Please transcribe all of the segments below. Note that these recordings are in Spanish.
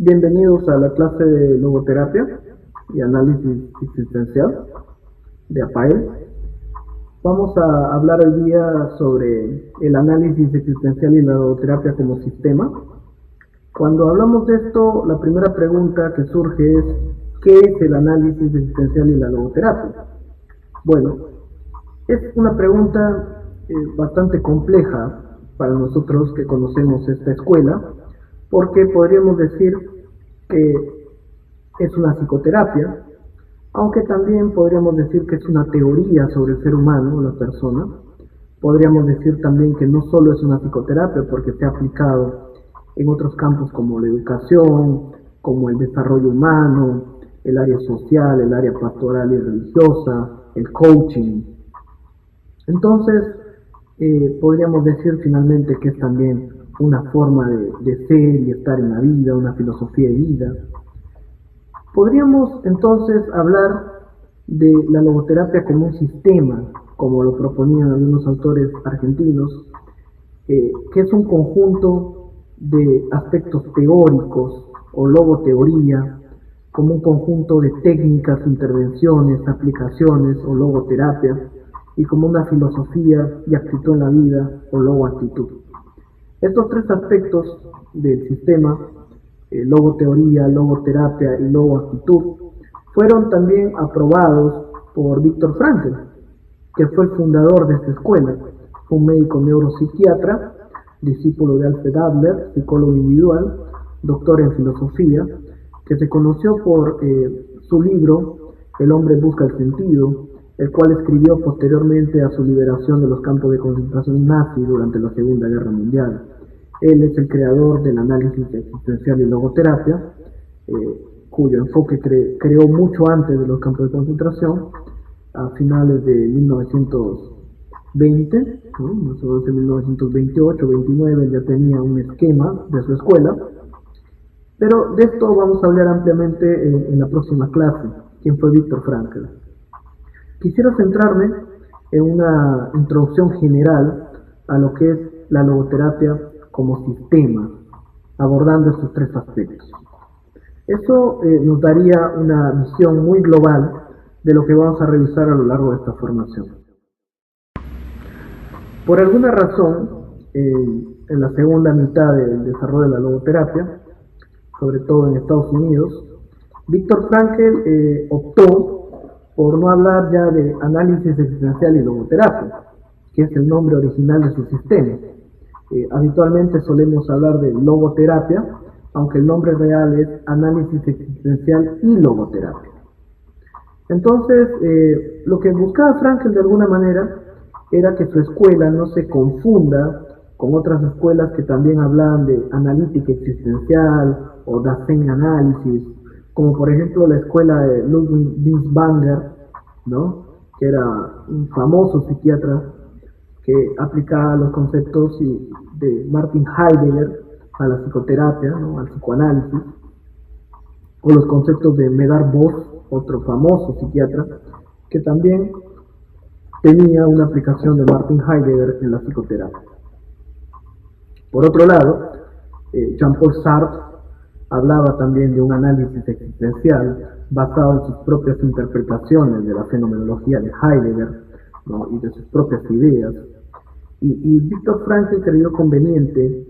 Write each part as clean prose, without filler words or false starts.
Bienvenidos a la clase de logoterapia y análisis existencial de APAEL. Vamos a hablar hoy día sobre el análisis existencial y la logoterapia como sistema. Cuando hablamos de esto, la primera pregunta que surge es: ¿qué es el análisis existencial y la logoterapia? Bueno, es una pregunta bastante compleja para nosotros que conocemos esta escuela, porque podríamos decir que es una psicoterapia, aunque también podríamos decir que es una teoría sobre el ser humano, la persona. Podríamos decir también que no solo es una psicoterapia, porque se ha aplicado en otros campos como la educación, como el desarrollo humano, el área social, el área pastoral y religiosa, el coaching. Entonces, podríamos decir finalmente que es también una forma de ser y estar en la vida, una filosofía de vida. Podríamos entonces hablar de la logoterapia como un sistema, como lo proponían algunos autores argentinos, que es un conjunto de aspectos teóricos o logoteoría, como un conjunto de técnicas, intervenciones, aplicaciones o logoterapia, y como una filosofía y actitud en la vida o logoactitud. Estos tres aspectos del sistema, logoteoría, logoterapia y logoactitud, fueron también aprobados por Viktor Frankl, que fue el fundador de esta escuela. Fue un médico neuropsiquiatra, discípulo de Alfred Adler, psicólogo individual, doctor en filosofía, que se conoció por su libro El hombre busca el sentido, el cual escribió posteriormente a su liberación de los campos de concentración nazi durante la Segunda Guerra Mundial. Él es el creador del análisis existencial y logoterapia, cuyo enfoque creó mucho antes de los campos de concentración, a finales de 1920, más o menos en 1928-29 ya tenía un esquema de su escuela, pero de esto vamos a hablar ampliamente en la próxima clase, quien fue Viktor Frankl. Quisiera centrarme en una introducción general a lo que es la logoterapia como sistema, abordando estos tres aspectos. Eso nos daría una visión muy global de lo que vamos a revisar a lo largo de esta formación. Por alguna razón, en la segunda mitad del desarrollo de la logoterapia, sobre todo en Estados Unidos, Viktor Frankl optó por no hablar ya de análisis existencial y logoterapia, que es el nombre original de su sistema. Habitualmente solemos hablar de logoterapia, aunque el nombre real es análisis existencial y logoterapia. Entonces, lo que buscaba Frankl de alguna manera era que su escuela no se confunda con otras escuelas que también hablaban de analítica existencial o Dasein análisis, como por ejemplo la escuela de Ludwig Binswanger, ¿no?, que era un famoso psiquiatra que aplicaba los conceptos de Martin Heidegger a la psicoterapia, ¿no?, al psicoanálisis, o los conceptos de Medard Boss, otro famoso psiquiatra, que también tenía una aplicación de Martin Heidegger en la psicoterapia. Por otro lado, Jean-Paul Sartre hablaba también de un análisis existencial basado en sus propias interpretaciones de la fenomenología de Heidegger, ¿no?, y de sus propias ideas. Y Viktor Frankl creyó conveniente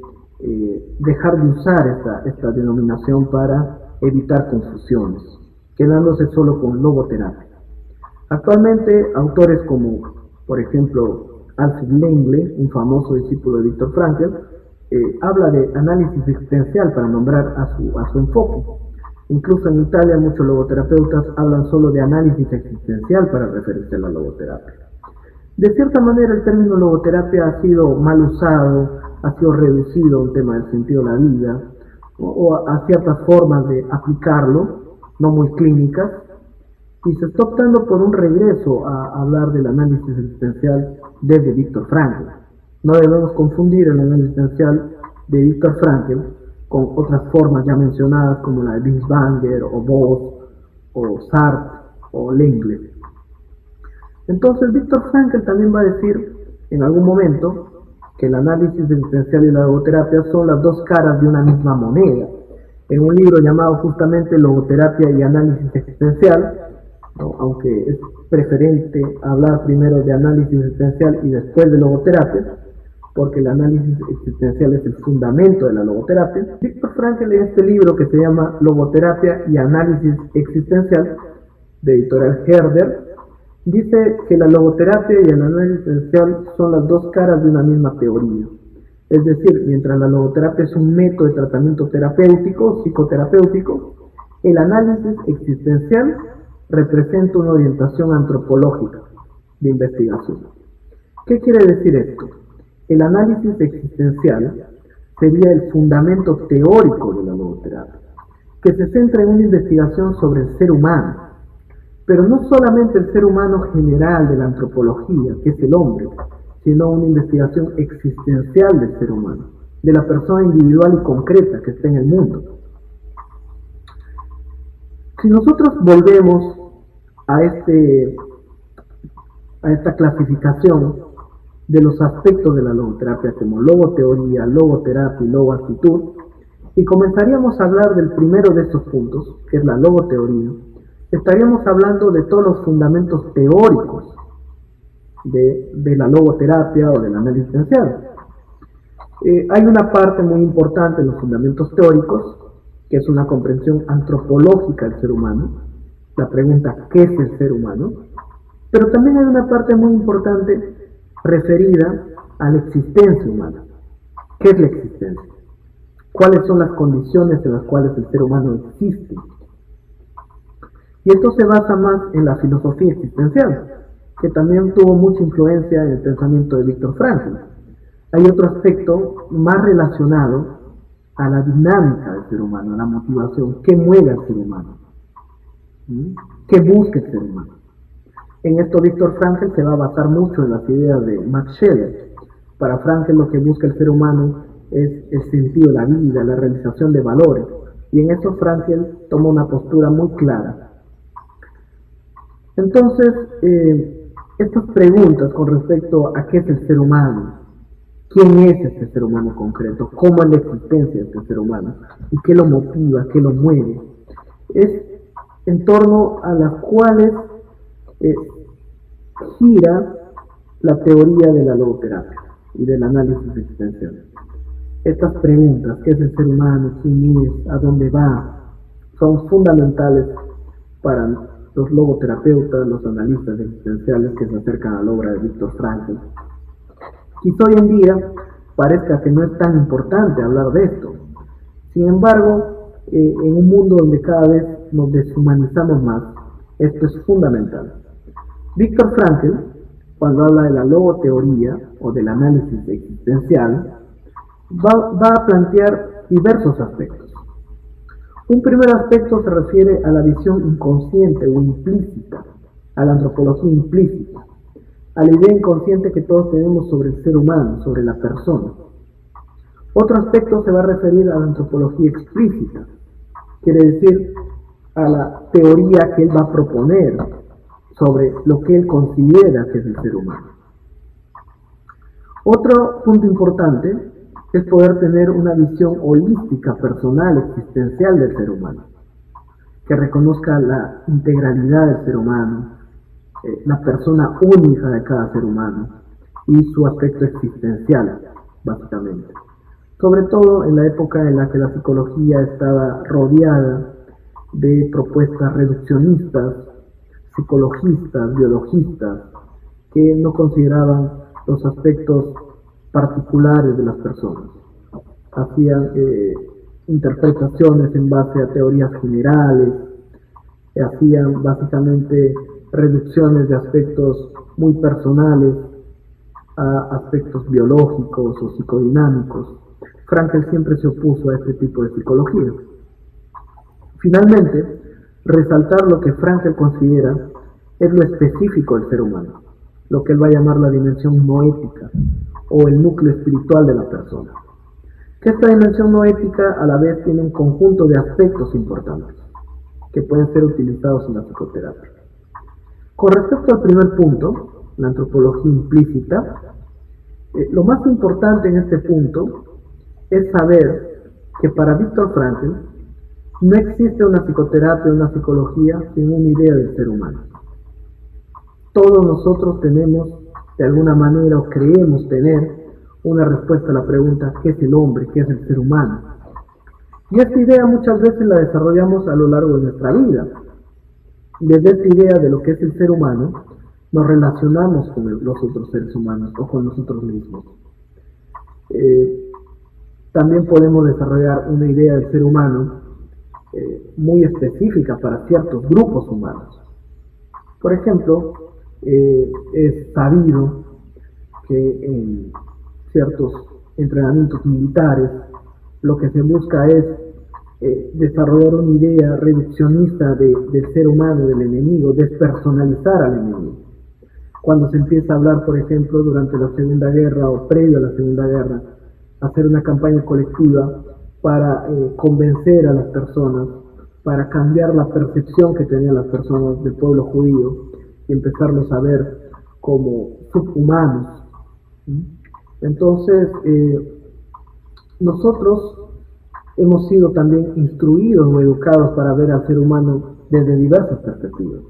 dejar de usar esta denominación para evitar confusiones, quedándose solo con logoterapia. Actualmente, autores como, por ejemplo, Alfred Langley, un famoso discípulo de Viktor Frankl, habla de análisis existencial para nombrar a su enfoque. Incluso en Italia muchos logoterapeutas hablan solo de análisis existencial para referirse a la logoterapia. De cierta manera el término logoterapia ha sido mal usado, ha sido reducido a un tema del sentido de la vida, o a ciertas formas de aplicarlo, no muy clínicas, y se está optando por un regreso a hablar del análisis existencial desde Viktor Frankl. No debemos confundir el análisis existencial de Viktor Frankl con otras formas ya mencionadas como la de Binswanger o Boss o Sartre o Langley. Entonces Viktor Frankl también va a decir en algún momento que el análisis existencial y la logoterapia son las dos caras de una misma moneda. en un libro llamado justamente Logoterapia y Análisis Existencial, ¿no? Aunque es preferente hablar primero de análisis existencial y después de logoterapia, porque el análisis existencial es el fundamento de la logoterapia. Viktor Frankl, en este libro que se llama Logoterapia y Análisis Existencial, de editorial Herder, dice que la logoterapia y el análisis existencial son las dos caras de una misma teoría. Es decir, mientras la logoterapia es un método de tratamiento terapéutico, psicoterapéutico, el análisis existencial representa una orientación antropológica de investigación. ¿Qué quiere decir esto? El análisis existencial sería el fundamento teórico de la logoterapia, que se centra en una investigación sobre el ser humano, pero no solamente el ser humano general de la antropología, que es el hombre, sino una investigación existencial del ser humano, de la persona individual y concreta que está en el mundo. Si nosotros volvemos a esta clasificación de los aspectos de la logoterapia como logoteoría, logoterapia y logoactitud, y comenzaríamos a hablar del primero de estos puntos, que es la logoteoría, estaríamos hablando de todos los fundamentos teóricos de la logoterapia o del análisis existencial. Hay una parte muy importante en los fundamentos teóricos, que es una comprensión antropológica del ser humano, la pregunta ¿qué es el ser humano? Pero también hay una parte muy importante referida a la existencia humana. ¿Qué es la existencia? ¿Cuáles son las condiciones en las cuales el ser humano existe? Y esto se basa más en la filosofía existencial, que también tuvo mucha influencia en el pensamiento de Viktor Frankl. Hay otro aspecto más relacionado a la dinámica del ser humano, a la motivación, qué mueve al ser humano, qué busca el ser humano. En esto Viktor Frankl se va a basar mucho en las ideas de Max Scheler. Para Frankl lo que busca el ser humano es el sentido de la vida, la realización de valores, y en eso Frankl toma una postura muy clara. Entonces, estas preguntas con respecto a qué es el ser humano, quién es este ser humano concreto, cómo es la existencia de este ser humano y qué lo motiva, qué lo mueve, es en torno a las cuales gira la teoría de la logoterapia y del análisis existencial. Estas preguntas, ¿qué es el ser humano? ¿Quién es? ¿A dónde va? Son fundamentales para los logoterapeutas, los analistas existenciales que se acercan a la obra de Viktor Frankl. Quizá hoy en día parezca que no es tan importante hablar de esto. Sin embargo, en un mundo donde cada vez nos deshumanizamos más, esto es fundamental. Viktor Frankl, cuando habla de la logoteoría o del análisis existencial, va a plantear diversos aspectos. Un primer aspecto se refiere a la visión inconsciente o implícita, a la antropología implícita, a la idea inconsciente que todos tenemos sobre el ser humano, sobre la persona. Otro aspecto se va a referir a la antropología explícita, quiere decir a la teoría que él va a proponer sobre lo que él considera que es el ser humano. Otro punto importante es poder tener una visión holística, personal, existencial del ser humano, que reconozca la integralidad del ser humano, la persona única de cada ser humano y su aspecto existencial, básicamente. Sobre todo en la época en la que la psicología estaba rodeada de propuestas reduccionistas, psicologistas, biologistas, que no consideraban los aspectos particulares de las personas. Hacían interpretaciones en base a teorías generales, hacían básicamente reducciones de aspectos muy personales a aspectos biológicos o psicodinámicos. Frankl siempre se opuso a este tipo de psicología. Finalmente, resaltar lo que Frankl considera es lo específico del ser humano, lo que él va a llamar la dimensión noética o el núcleo espiritual de la persona. Que esta dimensión noética a la vez tiene un conjunto de aspectos importantes que pueden ser utilizados en la psicoterapia. Con respecto al primer punto, la antropología implícita, lo más importante en este punto es saber que para Viktor Frankl No existe una psicoterapia, una psicología sin una idea del ser humano. Todos nosotros tenemos, de alguna manera, o creemos tener, una respuesta a la pregunta: ¿qué es el hombre? ¿Qué es el ser humano? Y esta idea muchas veces la desarrollamos a lo largo de nuestra vida. Desde esta idea de lo que es el ser humano, nos relacionamos con los otros seres humanos o con nosotros mismos. También podemos desarrollar una idea del ser humano muy específica para ciertos grupos humanos. Por ejemplo, es sabido que en ciertos entrenamientos militares lo que se busca es desarrollar una idea reduccionista del ser humano, del enemigo, despersonalizar al enemigo. Cuando se empieza a hablar, por ejemplo, durante la Segunda Guerra o previo a la Segunda Guerra, hacer una campaña colectiva para convencer a las personas, para cambiar la percepción que tenían las personas del pueblo judío y empezarlos a ver como subhumanos. Entonces, nosotros hemos sido también instruidos o educados para ver al ser humano desde diversas perspectivas.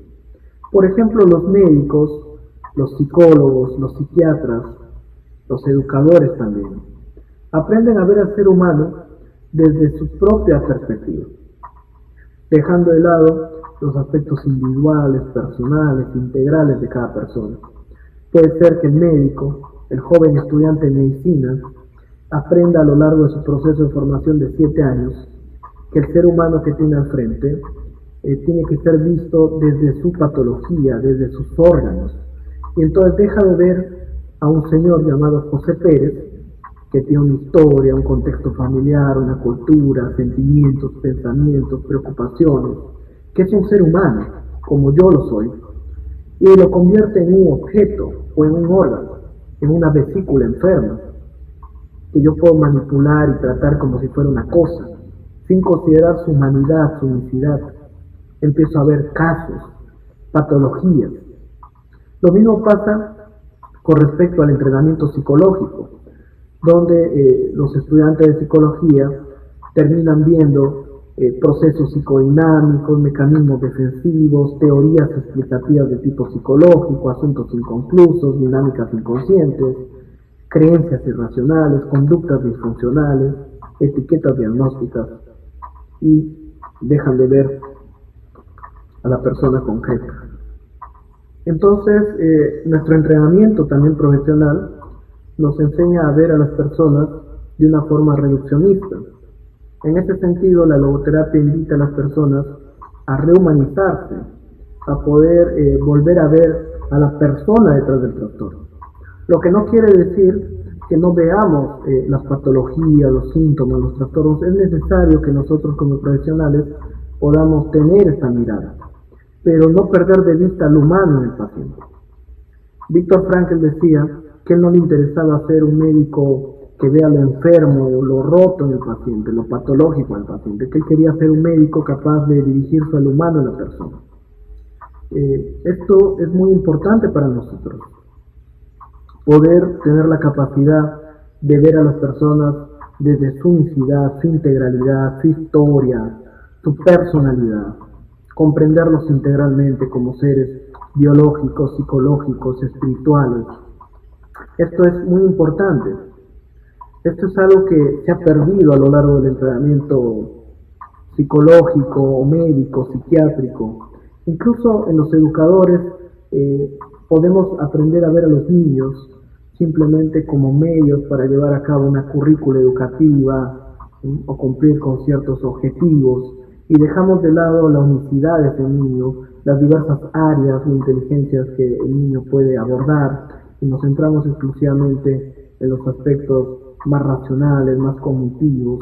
Por ejemplo, los médicos, los psicólogos, los psiquiatras, los educadores también, aprenden a ver al ser humano desde su propia perspectiva, dejando de lado los aspectos individuales, personales, integrales de cada persona. Puede ser que el médico, el joven estudiante de medicina, aprenda a lo largo de su proceso de formación de 7 años que el ser humano que tiene al frente tiene que ser visto desde su patología, desde sus órganos. Y entonces deja de ver a un señor llamado José Pérez, que tiene una historia, un contexto familiar, una cultura, sentimientos, pensamientos, preocupaciones, que es un ser humano, como yo lo soy, y lo convierte en un objeto o en un órgano, en una vesícula enferma, que yo puedo manipular y tratar como si fuera una cosa, sin considerar su humanidad, su unicidad. Empiezo a ver casos, patologías. Lo mismo pasa con respecto al entrenamiento psicológico, donde los estudiantes de psicología terminan viendo procesos psicodinámicos, mecanismos defensivos, teorías explicativas de tipo psicológico, asuntos inconclusos, dinámicas inconscientes, creencias irracionales, conductas disfuncionales, etiquetas diagnósticas, y dejan de ver a la persona concreta. Entonces, nuestro entrenamiento también profesional nos enseña a ver a las personas de una forma reduccionista. En ese sentido, la logoterapia invita a las personas a rehumanizarse, a poder volver a ver a la persona detrás del trastorno. Lo que no quiere decir que no veamos las patologías, los síntomas, los trastornos. Es necesario que nosotros como profesionales podamos tener esta mirada, pero no perder de vista lo humano en el paciente. Viktor Frankl decía que él no le interesaba ser un médico que vea lo enfermo, lo roto en el paciente, lo patológico del paciente, que él quería ser un médico capaz de dirigirse al humano en la persona. Esto es muy importante para nosotros, poder tener la capacidad de ver a las personas desde su unicidad, su integralidad, su historia, su personalidad, comprenderlos integralmente como seres biológicos, psicológicos, espirituales. Esto es muy importante. Esto es algo que se ha perdido a lo largo del entrenamiento psicológico o médico, psiquiátrico. Incluso en los educadores podemos aprender a ver a los niños simplemente como medios para llevar a cabo una currícula educativa o cumplir con ciertos objetivos, y dejamos de lado la unicidad de ese niño, las diversas áreas o inteligencias que el niño puede abordar, y nos centramos exclusivamente en los aspectos más racionales, más cognitivos.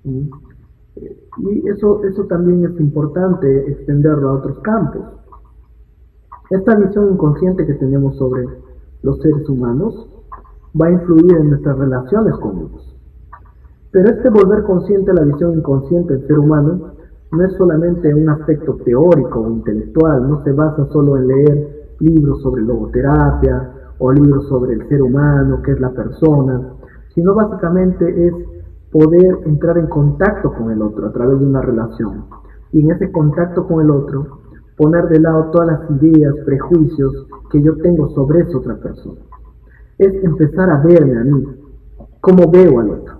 Y eso también es importante extenderlo a otros campos. Esta visión inconsciente que tenemos sobre los seres humanos va a influir en nuestras relaciones con ellos. Pero este volver consciente a la visión inconsciente del ser humano no es solamente un aspecto teórico o intelectual, no se basa solo en leer libros sobre logoterapia o libros sobre el ser humano, qué es la persona, sino básicamente es poder entrar en contacto con el otro a través de una relación. Y en ese contacto con el otro, poner de lado todas las ideas, prejuicios que yo tengo sobre esa otra persona. Es empezar a verme a mí, cómo veo al otro.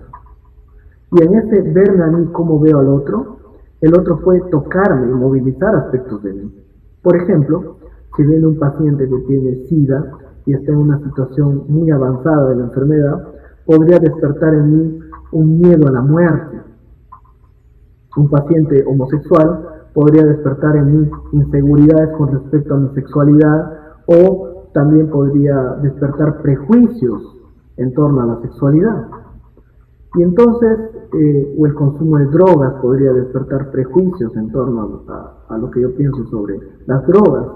Y en ese verme a mí, cómo veo al otro, el otro puede tocarme y movilizar aspectos de mí. Por ejemplo, si viene un paciente que tiene SIDA y está en una situación muy avanzada de la enfermedad, podría despertar en mí un miedo a la muerte. Un paciente homosexual podría despertar en mí inseguridades con respecto a mi sexualidad, o también podría despertar prejuicios en torno a la sexualidad. Y entonces, o el consumo de drogas podría despertar prejuicios en torno a lo que yo pienso sobre las drogas.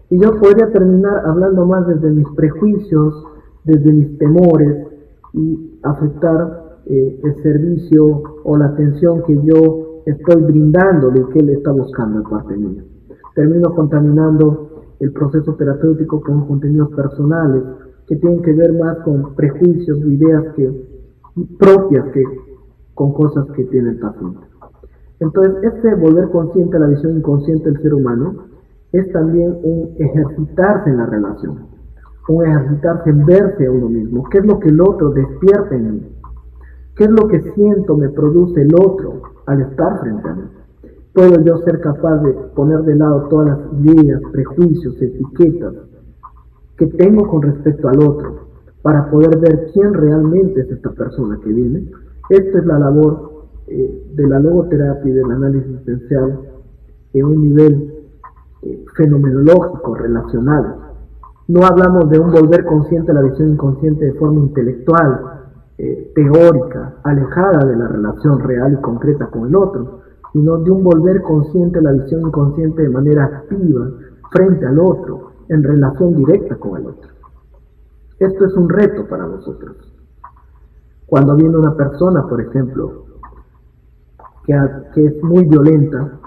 Y yo podría terminar hablando más desde mis prejuicios, desde mis temores, y afectar el servicio o la atención que yo estoy brindándole y que él está buscando de parte mía. Termino contaminando el proceso terapéutico con contenidos personales que tienen que ver más con prejuicios, ideas propias que con cosas que tiene el paciente. Entonces, este volver consciente a la visión inconsciente del ser humano es también un ejercitarse en la relación, un ejercitarse en verse a uno mismo. ¿Qué es lo que el otro despierta en mí? ¿Qué es lo que siento me produce el otro al estar frente a mí? ¿Puedo yo ser capaz de poner de lado todas las ideas, prejuicios, etiquetas que tengo con respecto al otro para poder ver quién realmente es esta persona que viene? Esta es la labor de la logoterapia y del análisis existencial en un nivel fenomenológico, relacional. No hablamos de un volver consciente a la visión inconsciente de forma intelectual, teórica, alejada de la relación real y concreta con el otro, sino de un volver consciente a la visión inconsciente de manera activa, frente al otro, en relación directa con el otro. Esto es un reto para nosotros. Cuando viene una persona, por ejemplo, que es muy violenta,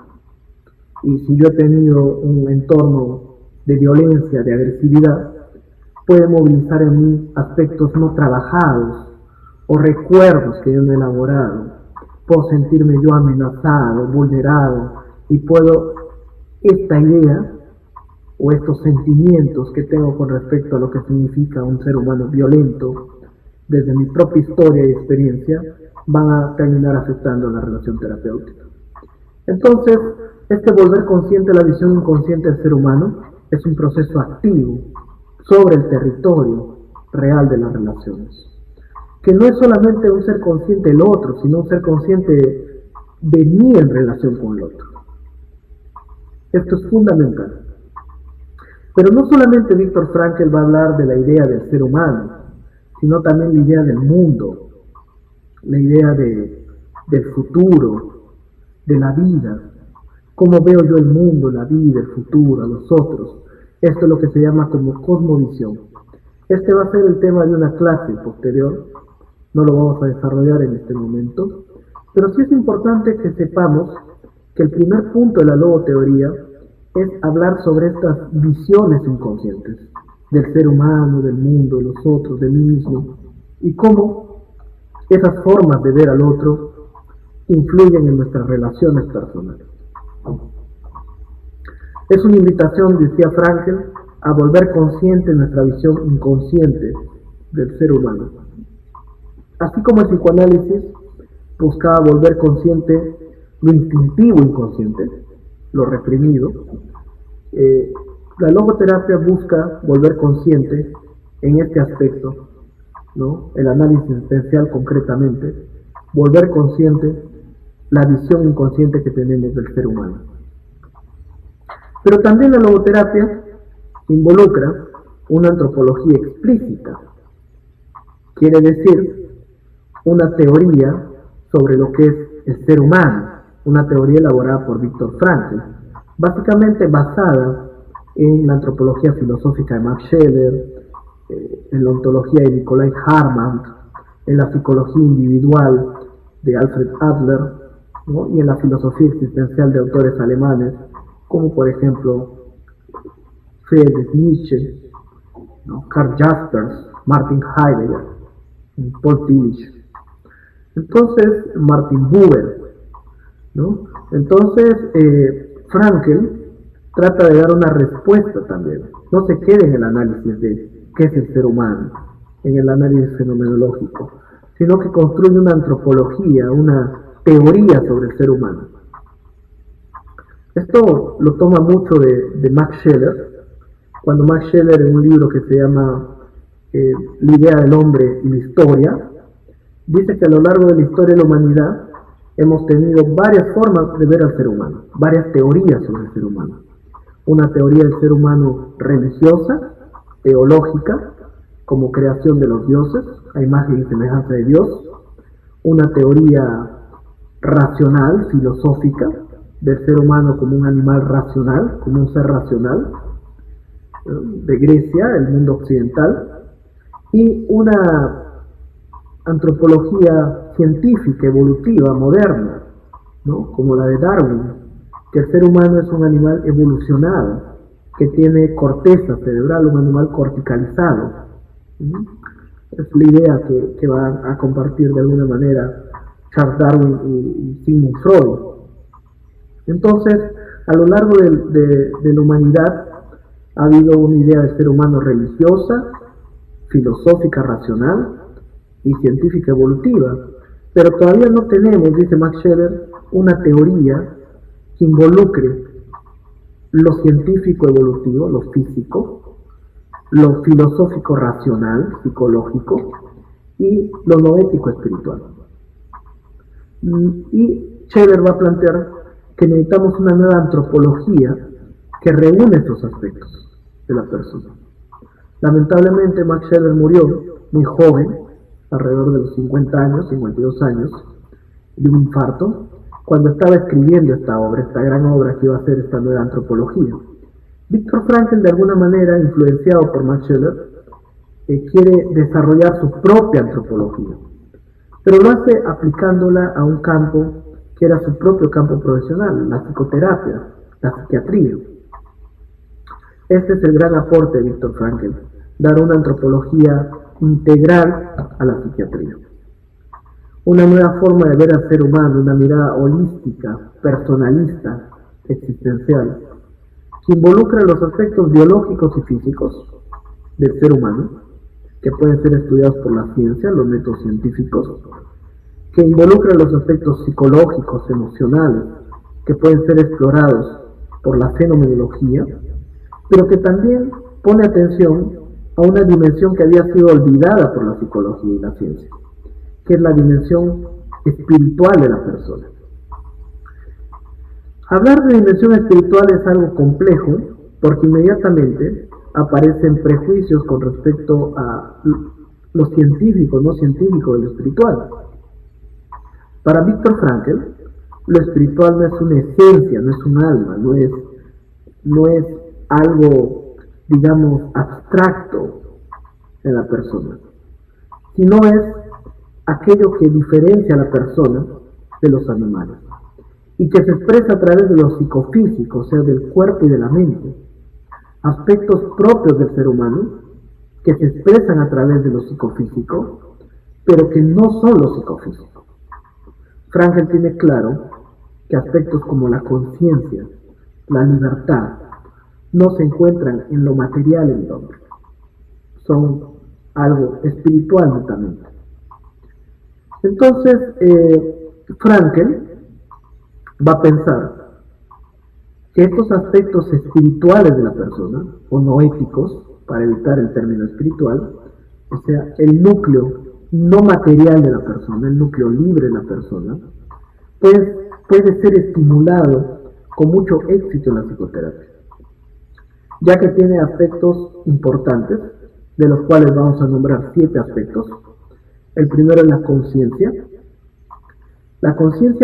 y si yo he tenido un entorno de violencia, de agresividad, puede movilizar en mí aspectos no trabajados o recuerdos que yo no he elaborado. Puedo sentirme yo amenazado, vulnerado, y puedo esta idea o estos sentimientos que tengo con respecto a lo que significa un ser humano violento, desde mi propia historia y experiencia, van a terminar afectando la relación terapéutica. Entonces, este volver consciente a la visión inconsciente del ser humano es un proceso activo sobre el territorio real de las relaciones, que no es solamente un ser consciente del otro, sino un ser consciente de mí en relación con el otro. Esto es fundamental. Pero no solamente Viktor Frankl va a hablar de la idea del ser humano, sino también la idea del mundo, la idea del futuro, de la vida. ¿Cómo veo yo el mundo, la vida, el futuro, a los otros? Esto es lo que se llama como cosmovisión. Este va a ser el tema de una clase posterior, no lo vamos a desarrollar en este momento, pero sí es importante que sepamos que el primer punto de la logoteoría es hablar sobre estas visiones inconscientes del ser humano, del mundo, de los otros, de mí mismo, y cómo esas formas de ver al otro influyen en nuestras relaciones personales. Es una invitación, decía Frankl, a volver consciente nuestra visión inconsciente del ser humano. Así como el psicoanálisis buscaba volver consciente lo instintivo inconsciente, lo reprimido, la logoterapia busca volver consciente en este aspecto, ¿no? El análisis existencial concretamente, volver consciente la visión inconsciente que tenemos del ser humano. Pero también la logoterapia involucra una antropología explícita, quiere decir una teoría sobre lo que es el ser humano, una teoría elaborada por Viktor Frankl, básicamente basada en la antropología filosófica de Max Scheler, en la ontología de Nikolai Hartmann, en la psicología individual de Alfred Adler, ¿no? Y en la filosofía existencial de autores alemanes, como por ejemplo Friedrich Nietzsche, ¿no? Karl Jaspers, Martin Heidegger, Paul Tillich. Entonces, Martin Buber, ¿no? Entonces, Frankl trata de dar una respuesta también. No se quede en el análisis de qué es el ser humano, en el análisis fenomenológico, sino que construye una antropología, una teoría sobre el ser humano. Esto lo toma mucho de Max Scheler, cuando Max Scheler, en un libro que se llama La idea del hombre y la historia, dice que a lo largo de la historia de la humanidad hemos tenido varias formas de ver al ser humano, varias teorías sobre el ser humano. Una teoría del ser humano religiosa, teológica, como creación de los dioses, a imagen y semejanza de Dios. Una teoría racional, filosófica, del ser humano como un animal racional, como un ser racional, de Grecia, el mundo occidental. Y una antropología científica, evolutiva, moderna, ¿no? Como la de Darwin, que el ser humano es un animal evolucionado, que tiene corteza cerebral, un animal corticalizado. Es la idea que van a compartir de alguna manera Charles Darwin y Sigmund Freud. Entonces, a lo largo de la humanidad ha habido una idea del ser humano religiosa, filosófica, racional y científica evolutiva, pero todavía no tenemos, dice Max Scheler, una teoría que involucre lo científico evolutivo, lo físico, lo filosófico racional, psicológico, y lo noético espiritual. Y Scheler va a plantear que necesitamos una nueva antropología que reúne estos aspectos de la persona. Lamentablemente Max Scheler murió muy joven, alrededor de los 50 años, 52 años, de un infarto, cuando estaba escribiendo esta obra, esta gran obra que iba a ser esta nueva antropología. Viktor Frankl, de alguna manera, influenciado por Max Scheler, quiere desarrollar su propia antropología, pero lo hace aplicándola a un campo que era su propio campo profesional, la psicoterapia, la psiquiatría. Este es el gran aporte de Viktor Frankl, dar una antropología integral a la psiquiatría. Una nueva forma de ver al ser humano, una mirada holística, personalista, existencial, que involucra los aspectos biológicos y físicos del ser humano, que pueden ser estudiados por la ciencia, los métodos científicos, que involucra los aspectos psicológicos, emocionales, que pueden ser explorados por la fenomenología, pero que también pone atención a una dimensión que había sido olvidada por la psicología y la ciencia, que es la dimensión espiritual de la persona. Hablar de dimensión espiritual es algo complejo, porque inmediatamente aparecen prejuicios con respecto a lo científico, no científico de lo espiritual. Para Viktor Frankl, lo espiritual no es una esencia, no es un alma, no es algo, digamos, abstracto en la persona, sino es aquello que diferencia a la persona de los animales y que se expresa a través de lo psicofísico, o sea, del cuerpo y de la mente, aspectos propios del ser humano que se expresan a través de lo psicofísico, pero que no son lo psicofísico. Frankl tiene claro que aspectos como la conciencia, la libertad, no se encuentran en lo material en el hombre, son algo espiritual netamente. Entonces, Frankl va a pensar que estos aspectos espirituales de la persona, o noéticos, para evitar el término espiritual, o sea, el núcleo no material de la persona, el núcleo libre de la persona, pues puede ser estimulado con mucho éxito en la psicoterapia, ya que tiene aspectos importantes, de los cuales vamos a nombrar 7 aspectos. El primero es la conciencia,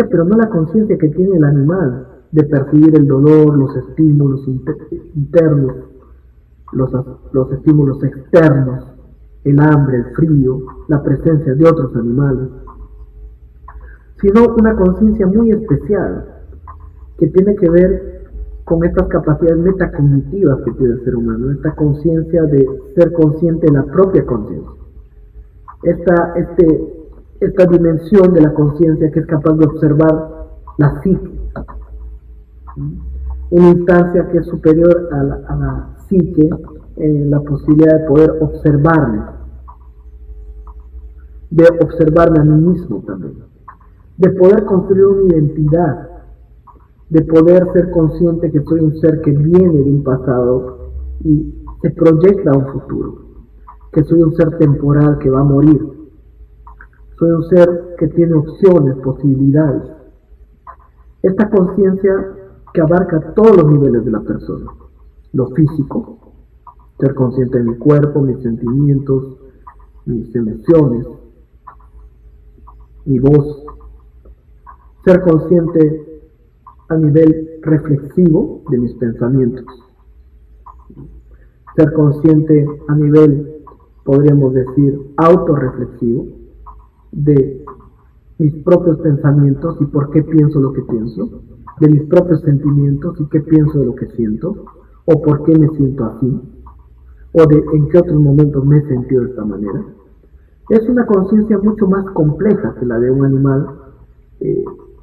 pero no la conciencia que tiene el animal, de percibir el dolor, los estímulos internos, los estímulos externos, el hambre, el frío, la presencia de otros animales, sino una conciencia muy especial que tiene que ver con estas capacidades metacognitivas que tiene el ser humano, esta conciencia de ser consciente de la propia conciencia, esta dimensión de la conciencia que es capaz de observar la psique, una instancia que es superior a la psique en la posibilidad de poder observarme a mí mismo también, de poder construir una identidad, de poder ser consciente que soy un ser que viene de un pasado y se proyecta a un futuro, que soy un ser temporal que va a morir, soy un ser que tiene opciones, posibilidades. Esta conciencia que abarca todos los niveles de la persona, lo físico, ser consciente de mi cuerpo, mis sentimientos, mis emociones, mi voz, ser consciente a nivel reflexivo de mis pensamientos, ser consciente a nivel, podríamos decir, autorreflexivo de mis propios pensamientos y por qué pienso lo que pienso, de mis propios sentimientos y qué pienso de lo que siento, o por qué me siento así, o de en qué otros momentos me he sentido de esta manera. Es una conciencia mucho más compleja que la de un animal,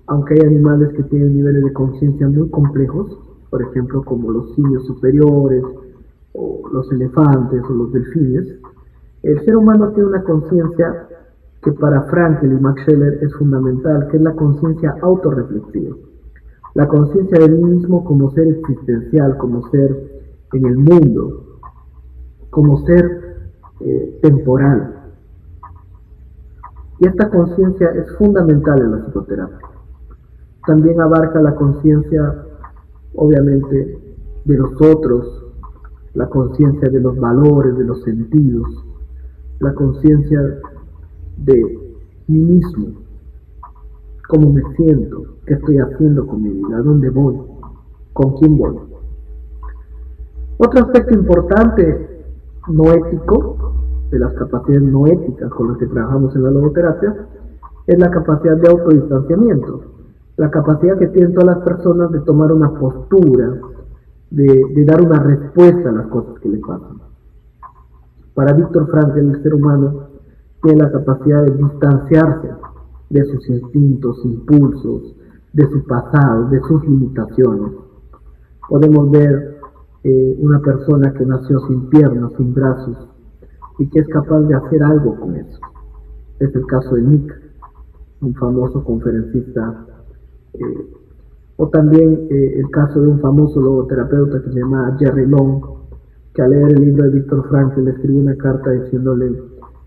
aunque hay animales que tienen niveles de conciencia muy complejos, por ejemplo como los simios superiores, o los elefantes, o los delfines. El ser humano tiene una conciencia que para Frankl y Max Scheler es fundamental, que es la conciencia autorreflexiva. La conciencia de mí mismo como ser existencial, como ser en el mundo, como ser temporal. Y esta conciencia es fundamental en la psicoterapia. También abarca la conciencia, obviamente, de los otros, la conciencia de los valores, de los sentidos, la conciencia de mí mismo, cómo me siento, qué estoy haciendo con mi vida, a dónde voy, con quién voy. Otro aspecto importante, no ético, de las capacidades no éticas con las que trabajamos en la logoterapia, es la capacidad de autodistanciamiento, la capacidad que tienen todas las personas de tomar una postura, de dar una respuesta a las cosas que le pasan. Para Viktor Frankl, el ser humano tiene la capacidad de distanciarse de sus instintos, impulsos, de su pasado, de sus limitaciones. Podemos ver una persona que nació sin piernas, sin brazos, y que es capaz de hacer algo con eso. Es el caso de Nick, un famoso conferencista, o también el caso de un famoso logoterapeuta que se llama Jerry Long, que al leer el libro de Viktor Frankl le escribió una carta diciéndole: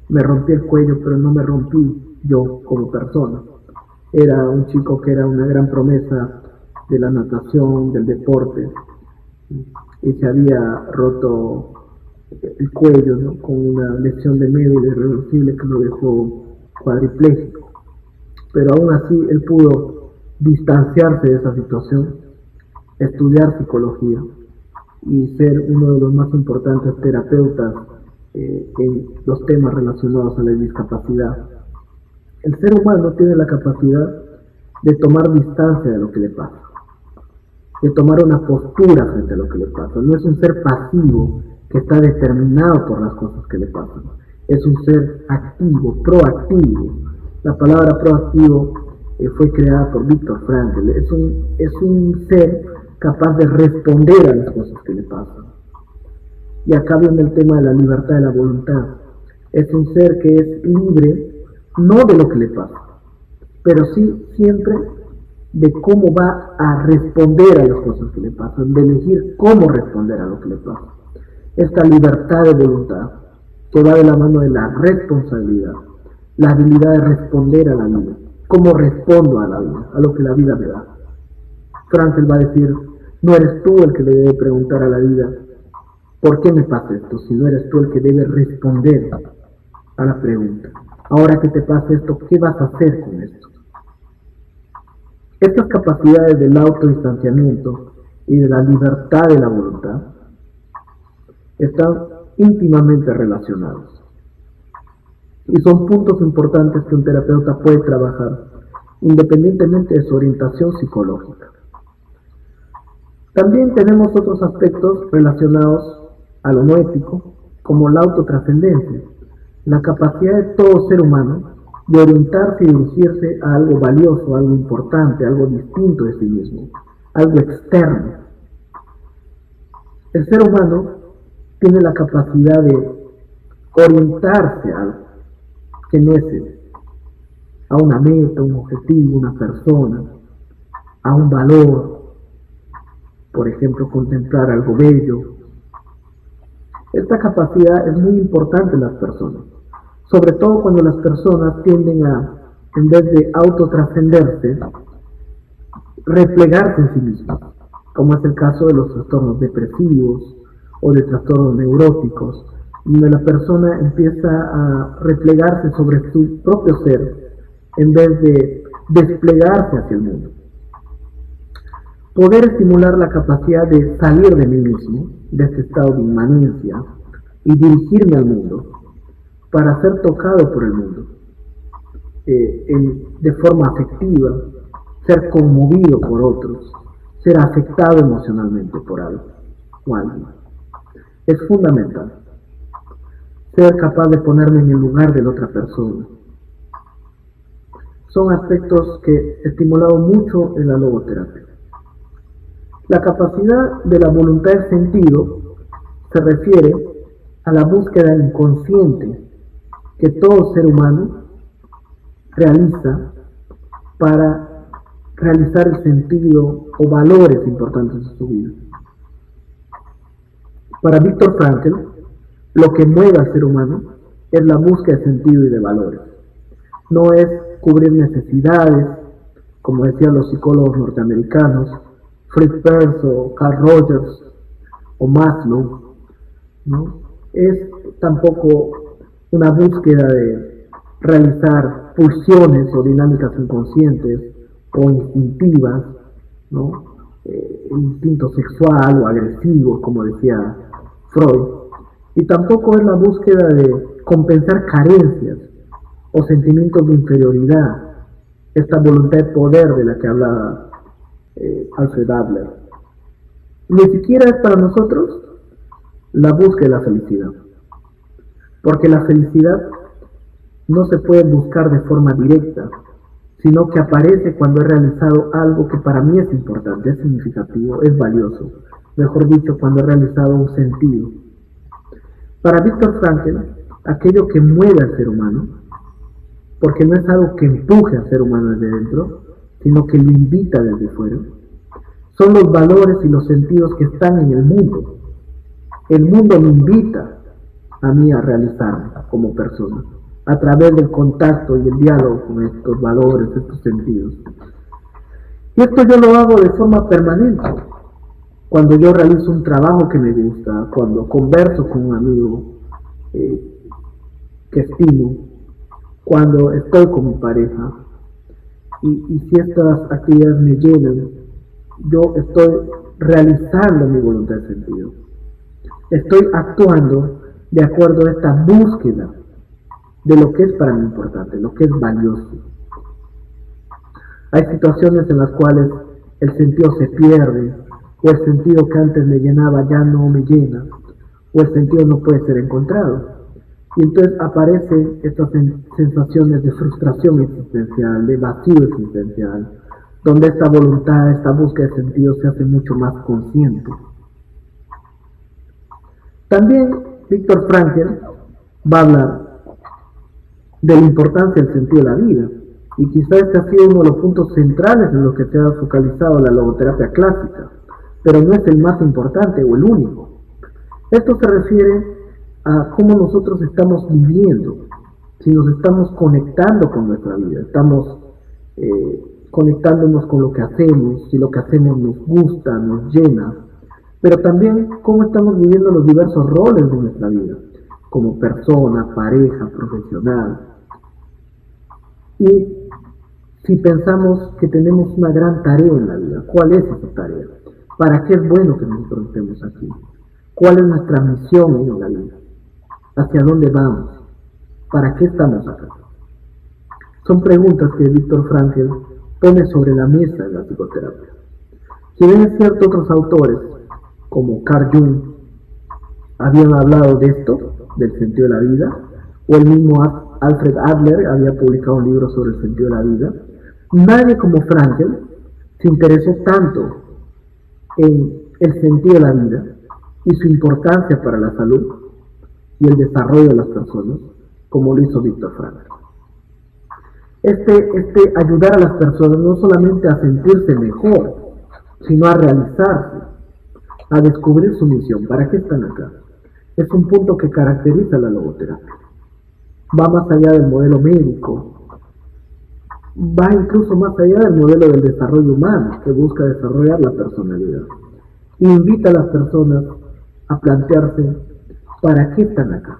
me rompí el cuello, pero no me rompí yo como persona. Era un chico que era una gran promesa de la natación, del deporte, y se había roto el cuello, ¿no?, con una lesión de médula irreversible que lo dejó cuadripléjico. Pero aún así él pudo distanciarse de esa situación, estudiar psicología y ser uno de los más importantes terapeutas en los temas relacionados a la discapacidad. El ser humano tiene la capacidad de tomar distancia de lo que le pasa, de tomar una postura frente a lo que le pasa. No es un ser pasivo que está determinado por las cosas que le pasan. Es un ser activo, proactivo. La palabra proactivo fue creada por Viktor Frankl. Es un ser capaz de responder a las cosas que le pasan. Y acá viene el tema de la libertad de la voluntad. Es un ser que es libre, no de lo que le pasa, pero sí siempre de cómo va a responder a las cosas que le pasan, de elegir cómo responder a lo que le pasa. Esta libertad de voluntad que va de la mano de la responsabilidad, la habilidad de responder a la vida. ¿Cómo respondo a la vida, a lo que la vida me da? Frankl va a decir: no eres tú el que le debe preguntar a la vida ¿por qué me pasa esto?, si no eres tú el que debe responder a la pregunta. Ahora que te pasa esto, ¿qué vas a hacer con esto? Estas capacidades del autodistanciamiento y de la libertad de la voluntad están íntimamente relacionados y son puntos importantes que un terapeuta puede trabajar independientemente de su orientación psicológica. También tenemos otros aspectos relacionados a lo no ético, como la autotrascendencia, la capacidad de todo ser humano de orientarse y dirigirse a algo valioso, algo importante, algo distinto de sí mismo, algo externo. El ser humano tiene la capacidad de orientarse a algo que no es él, a una meta, un objetivo, una persona, a un valor, por ejemplo, contemplar algo bello. Esta capacidad es muy importante en las personas, sobre todo cuando las personas tienden a, en vez de autotrascenderse, replegarse en sí mismas, como es el caso de los trastornos depresivos o de trastornos neuróticos, donde la persona empieza a replegarse sobre su propio ser en vez de desplegarse hacia el mundo. Poder estimular la capacidad de salir de mí mismo, de este estado de inmanencia, y dirigirme al mundo, para ser tocado por el mundo, de forma afectiva, ser conmovido por otros, ser afectado emocionalmente por algo o alguien. Es fundamental ser capaz de ponerme en el lugar de la otra persona. Son aspectos que he estimulado mucho en la logoterapia. La capacidad de la voluntad del sentido se refiere a la búsqueda inconsciente que todo ser humano realiza para realizar el sentido o valores importantes de su vida. Para Viktor Frankl, lo que mueve al ser humano es la búsqueda de sentido y de valores. No es cubrir necesidades, como decían los psicólogos norteamericanos, Fritz Perls o Carl Rogers o Maslow, ¿no? Es tampoco una búsqueda de realizar pulsiones o dinámicas inconscientes o instintivas, ¿no? Instinto sexual o agresivo, como decía Freud, y tampoco es la búsqueda de compensar carencias o sentimientos de inferioridad, esta voluntad de poder de la que hablaba Alfred Adler. Ni siquiera es para nosotros la búsqueda de la felicidad, porque la felicidad no se puede buscar de forma directa, sino que aparece cuando he realizado algo que para mí es importante, es significativo, es valioso, mejor dicho, cuando he realizado un sentido. Para Viktor Frankl, aquello que mueve al ser humano, porque no es algo que empuje al ser humano desde dentro, sino que lo invita desde fuera, son los valores y los sentidos que están en el mundo. El mundo me invita a mí a realizarme como persona, a través del contacto y el diálogo con estos valores, estos sentidos. Y esto yo lo hago de forma permanente. Cuando yo realizo un trabajo que me gusta, cuando converso con un amigo que estimo, cuando estoy con mi pareja, y si estas actividades me llenan, yo estoy realizando mi voluntad de sentido. Estoy actuando de acuerdo a esta búsqueda de lo que es para mí importante, lo que es valioso. Hay situaciones en las cuales el sentido se pierde, o el sentido que antes me llenaba ya no me llena, o el sentido no puede ser encontrado. Y entonces aparecen estas sensaciones de frustración existencial, de vacío existencial, donde esta voluntad, esta búsqueda de sentido se hace mucho más consciente. También Viktor Frankl va a hablar de la importancia del sentido de la vida, y quizá este ha sido uno de los puntos centrales en los que se ha focalizado la logoterapia clásica, pero no es el más importante o el único. Esto se refiere a cómo nosotros estamos viviendo, si nos estamos conectando con nuestra vida, estamos conectándonos con lo que hacemos, si lo que hacemos nos gusta, nos llena, pero también cómo estamos viviendo los diversos roles de nuestra vida, como persona, pareja, profesional. Y si pensamos que tenemos una gran tarea en la vida, ¿cuál es esa tarea? ¿Para qué es bueno que nosotros estemos aquí? ¿Cuál es nuestra misión en la vida? ¿Hacia dónde vamos? ¿Para qué estamos acá? Son preguntas que Viktor Frankl pone sobre la mesa en la psicoterapia. Si bien es cierto, otros autores, como Carl Jung, habían hablado de esto, del sentido de la vida, o el mismo Alfred Adler había publicado un libro sobre el sentido de la vida. Nadie como Frankl se interesó tanto en el sentido de la vida y su importancia para la salud y el desarrollo de las personas como lo hizo Viktor Frankl. Ayudar a las personas no solamente a sentirse mejor, sino a realizarse, a descubrir su misión. ¿Para qué están acá? Es un punto que caracteriza la logoterapia. Va más allá del modelo médico, va incluso más allá del modelo del desarrollo humano, que busca desarrollar la personalidad. Y invita a las personas a plantearse ¿para qué están acá?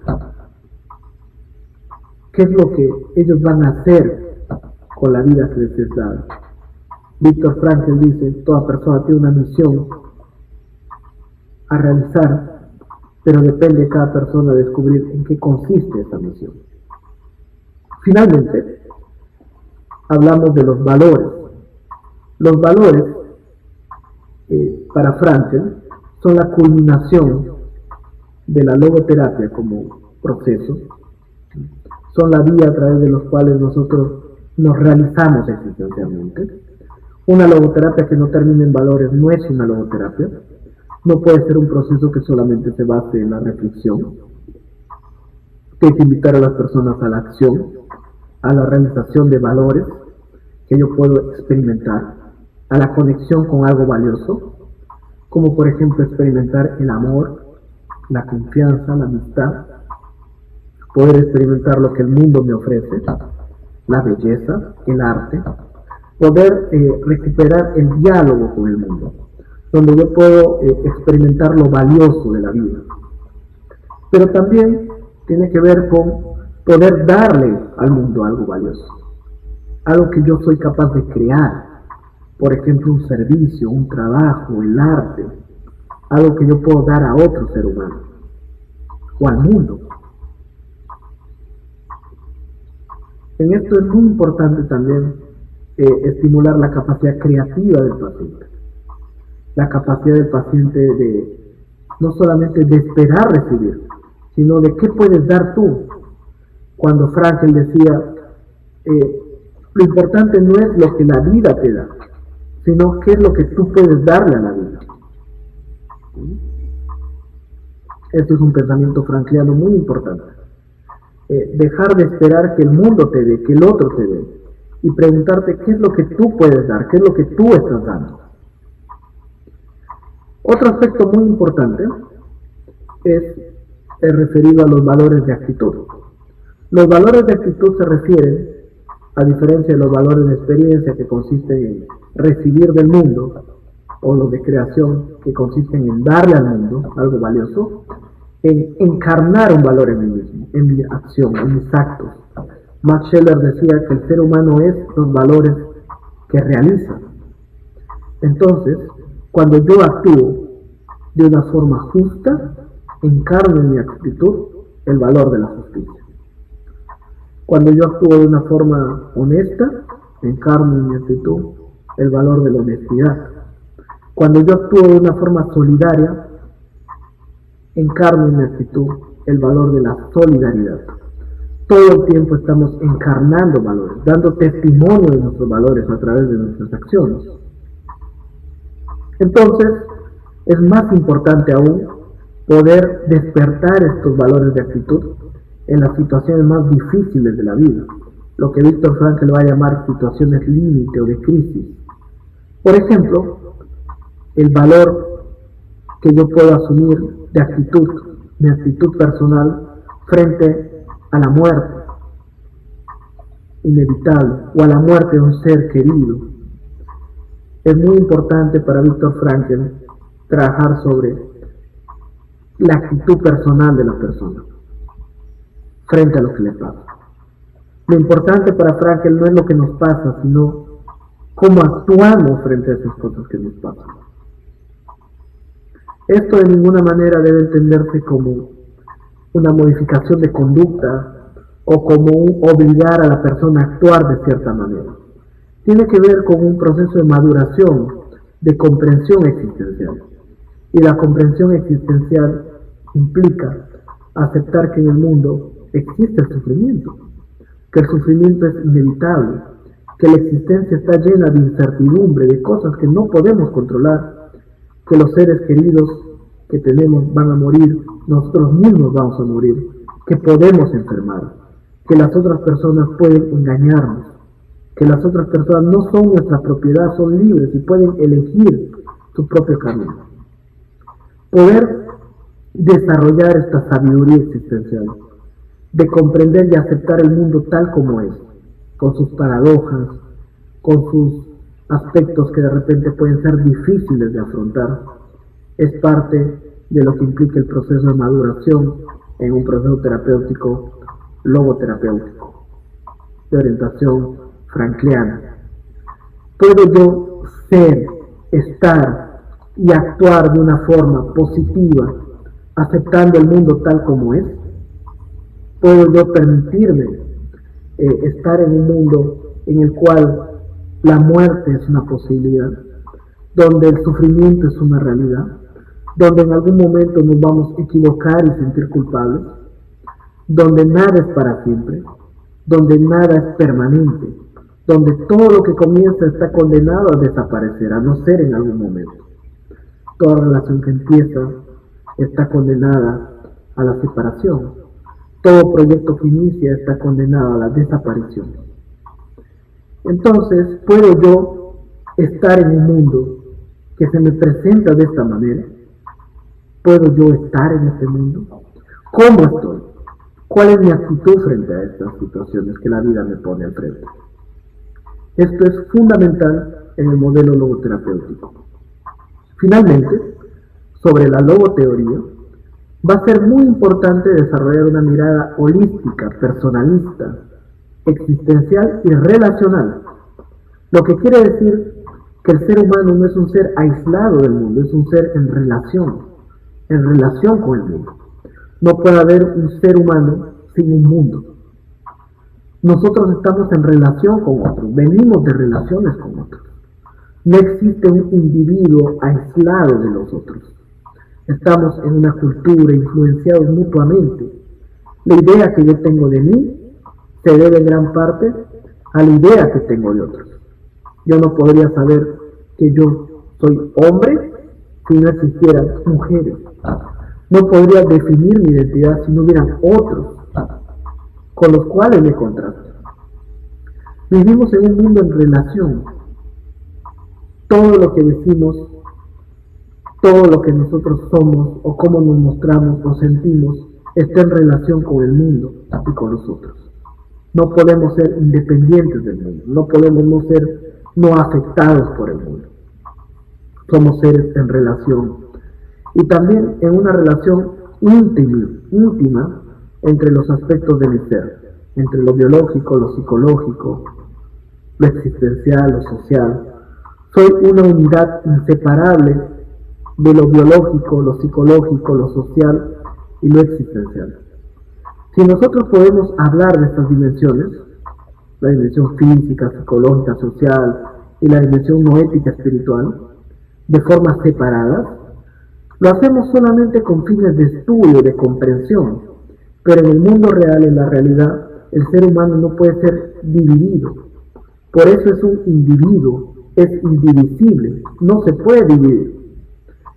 ¿Qué es lo que ellos van a hacer con la vida que les es dada? Viktor Frankl dice, toda persona tiene una misión a realizar, pero depende de cada persona descubrir en qué consiste esa misión. Finalmente, hablamos de los valores. Los valores, para Frankl, son la culminación de la logoterapia como proceso, son la vía a través de los cuales nosotros nos realizamos existencialmente. Una logoterapia que no termine en valores no es una logoterapia, no puede ser un proceso que solamente se base en la reflexión, que es invitar a las personas a la acción, a la realización de valores que yo puedo experimentar, a la conexión con algo valioso, como por ejemplo experimentar el amor, la confianza, la amistad, poder experimentar lo que el mundo me ofrece, la belleza, el arte, poder recuperar el diálogo con el mundo, donde yo puedo experimentar lo valioso de la vida. Pero también tiene que ver con poder darle al mundo algo valioso, algo que yo soy capaz de crear, por ejemplo un servicio, un trabajo, el arte, algo que yo puedo dar a otro ser humano o al mundo. En esto es muy importante también estimular la capacidad creativa del paciente, la capacidad del paciente de no solamente de esperar recibir, sino de qué puedes dar tú. Cuando Frankl decía, lo importante no es lo que la vida te da, sino qué es lo que tú puedes darle a la vida. Esto es un pensamiento frankliano muy importante. Dejar de esperar que el mundo te dé, que el otro te dé, y preguntarte qué es lo que tú puedes dar, qué es lo que tú estás dando. Otro aspecto muy importante es el referido a los valores de actitud. Los valores de actitud se refieren, a diferencia de los valores de experiencia que consisten en recibir del mundo, o los de creación que consisten en darle al mundo algo valioso, en encarnar un valor en mí mismo, en mi acción, en mis actos. Max Scheler decía que el ser humano es los valores que realiza. Entonces, cuando yo actúo de una forma justa, encarno en mi actitud el valor de la justicia. Cuando yo actúo de una forma honesta, encarno en mi actitud el valor de la honestidad. Cuando yo actúo de una forma solidaria, encarno en mi actitud el valor de la solidaridad. Todo el tiempo estamos encarnando valores, dando testimonio de nuestros valores a través de nuestras acciones. Entonces, es más importante aún poder despertar estos valores de actitud en las situaciones más difíciles de la vida, lo que Viktor Frankl va a llamar situaciones límite o de crisis. Por ejemplo, el valor que yo puedo asumir de actitud, mi actitud personal frente a la muerte inevitable o a la muerte de un ser querido. Es muy importante para Viktor Frankl trabajar sobre la actitud personal de la persona frente a lo que le pasa. Lo importante para Frankl no es lo que nos pasa, sino cómo actuamos frente a esas cosas que nos pasan. Esto de ninguna manera debe entenderse como una modificación de conducta o como un obligar a la persona a actuar de cierta manera. Tiene que ver con un proceso de maduración, de comprensión existencial. Y la comprensión existencial implica aceptar que en el mundo existe el sufrimiento, que el sufrimiento es inevitable, que la existencia está llena de incertidumbre, de cosas que no podemos controlar, que los seres queridos que tenemos van a morir, nosotros mismos vamos a morir, que podemos enfermar, que las otras personas pueden engañarnos, que las otras personas no son nuestra propiedad, son libres y pueden elegir su propio camino. Poder desarrollar esta sabiduría existencial, de comprender y aceptar el mundo tal como es, con sus paradojas, con sus aspectos que de repente pueden ser difíciles de afrontar, es parte de lo que implica el proceso de maduración en un proceso terapéutico, logoterapéutico, de orientación frankliana. ¿Puedo yo ser, estar y actuar de una forma positiva, aceptando el mundo tal como es? ¿Puedo yo permitirme estar en un mundo en el cual la muerte es una posibilidad, donde el sufrimiento es una realidad, donde en algún momento nos vamos a equivocar y sentir culpables, donde nada es para siempre, donde nada es permanente, donde todo lo que comienza está condenado a desaparecer, a no ser en algún momento? Toda relación que empieza está condenada a la separación. Todo proyecto que inicia está condenado a la desaparición. Entonces, ¿puedo yo estar en un mundo que se me presenta de esta manera? ¿Puedo yo estar en este mundo? ¿Cómo estoy? ¿Cuál es mi actitud frente a estas situaciones que la vida me pone al frente? Esto es fundamental en el modelo logoterapéutico. Finalmente, sobre la logoteoría, va a ser muy importante desarrollar una mirada holística, personalista, existencial y relacional. Lo que quiere decir que el ser humano no es un ser aislado del mundo, es un ser en relación con el mundo. No puede haber un ser humano sin un mundo. Nosotros estamos en relación con otros, venimos de relaciones con otros. No existe un individuo aislado de los otros. Estamos en una cultura influenciados mutuamente. La idea que yo tengo de mí se debe en gran parte a la idea que tengo de otros. Yo no podría saber que yo soy hombre si no existieran mujeres. No podría definir mi identidad si no hubieran otros con los cuales me contrasto. Vivimos en un mundo en relación. Todo lo que decimos, todo lo que nosotros somos o cómo nos mostramos o sentimos está en relación con el mundo y con nosotros. No podemos ser independientes del mundo, no podemos no ser no afectados por el mundo. Somos seres en relación y también en una relación íntima entre los aspectos de mi ser, entre lo biológico, lo psicológico, lo existencial, lo social. Soy una unidad inseparable de lo biológico, lo psicológico, lo social y lo existencial. Si nosotros podemos hablar de estas dimensiones, la dimensión física, psicológica, social y la dimensión no ética espiritual, de formas separadas, lo hacemos solamente con fines de estudio, de comprensión, pero en el mundo real, en la realidad, el ser humano no puede ser dividido. Por eso es un individuo, es indivisible, no se puede dividir.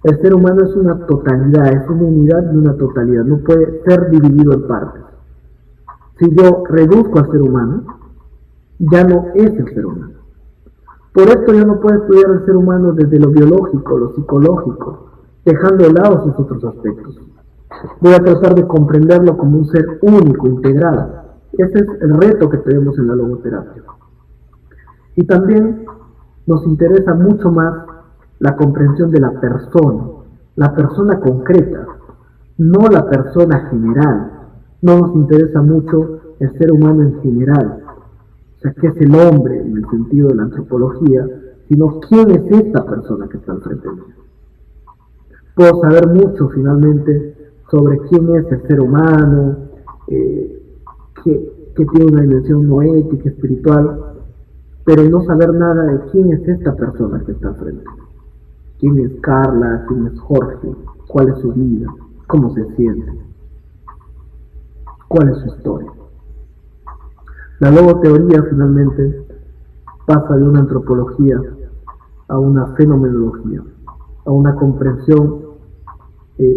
El ser humano es una totalidad, es una unidad y una totalidad, no puede ser dividido en partes. Si yo reduzco al ser humano, ya no es el ser humano. Por esto yo no puedo estudiar al ser humano desde lo biológico, lo psicológico, dejando de lado sus otros aspectos. Voy a tratar de comprenderlo como un ser único, integrado. Ese es el reto que tenemos en la logoterapia. Y también nos interesa mucho más la comprensión de la persona concreta, no la persona general. No nos interesa mucho el ser humano en general, o sea, qué es el hombre en el sentido de la antropología, sino quién es esta persona que está al frente de mí. Puedo saber mucho finalmente sobre quién es el ser humano, que tiene una dimensión no ética, espiritual, pero no saber nada de quién es esta persona que está al frente. ¿Quién es Carla? ¿Quién es Jorge? ¿Cuál es su vida? ¿Cómo se siente? ¿Cuál es su historia? La logoteoría finalmente pasa de una antropología a una fenomenología, a una comprensión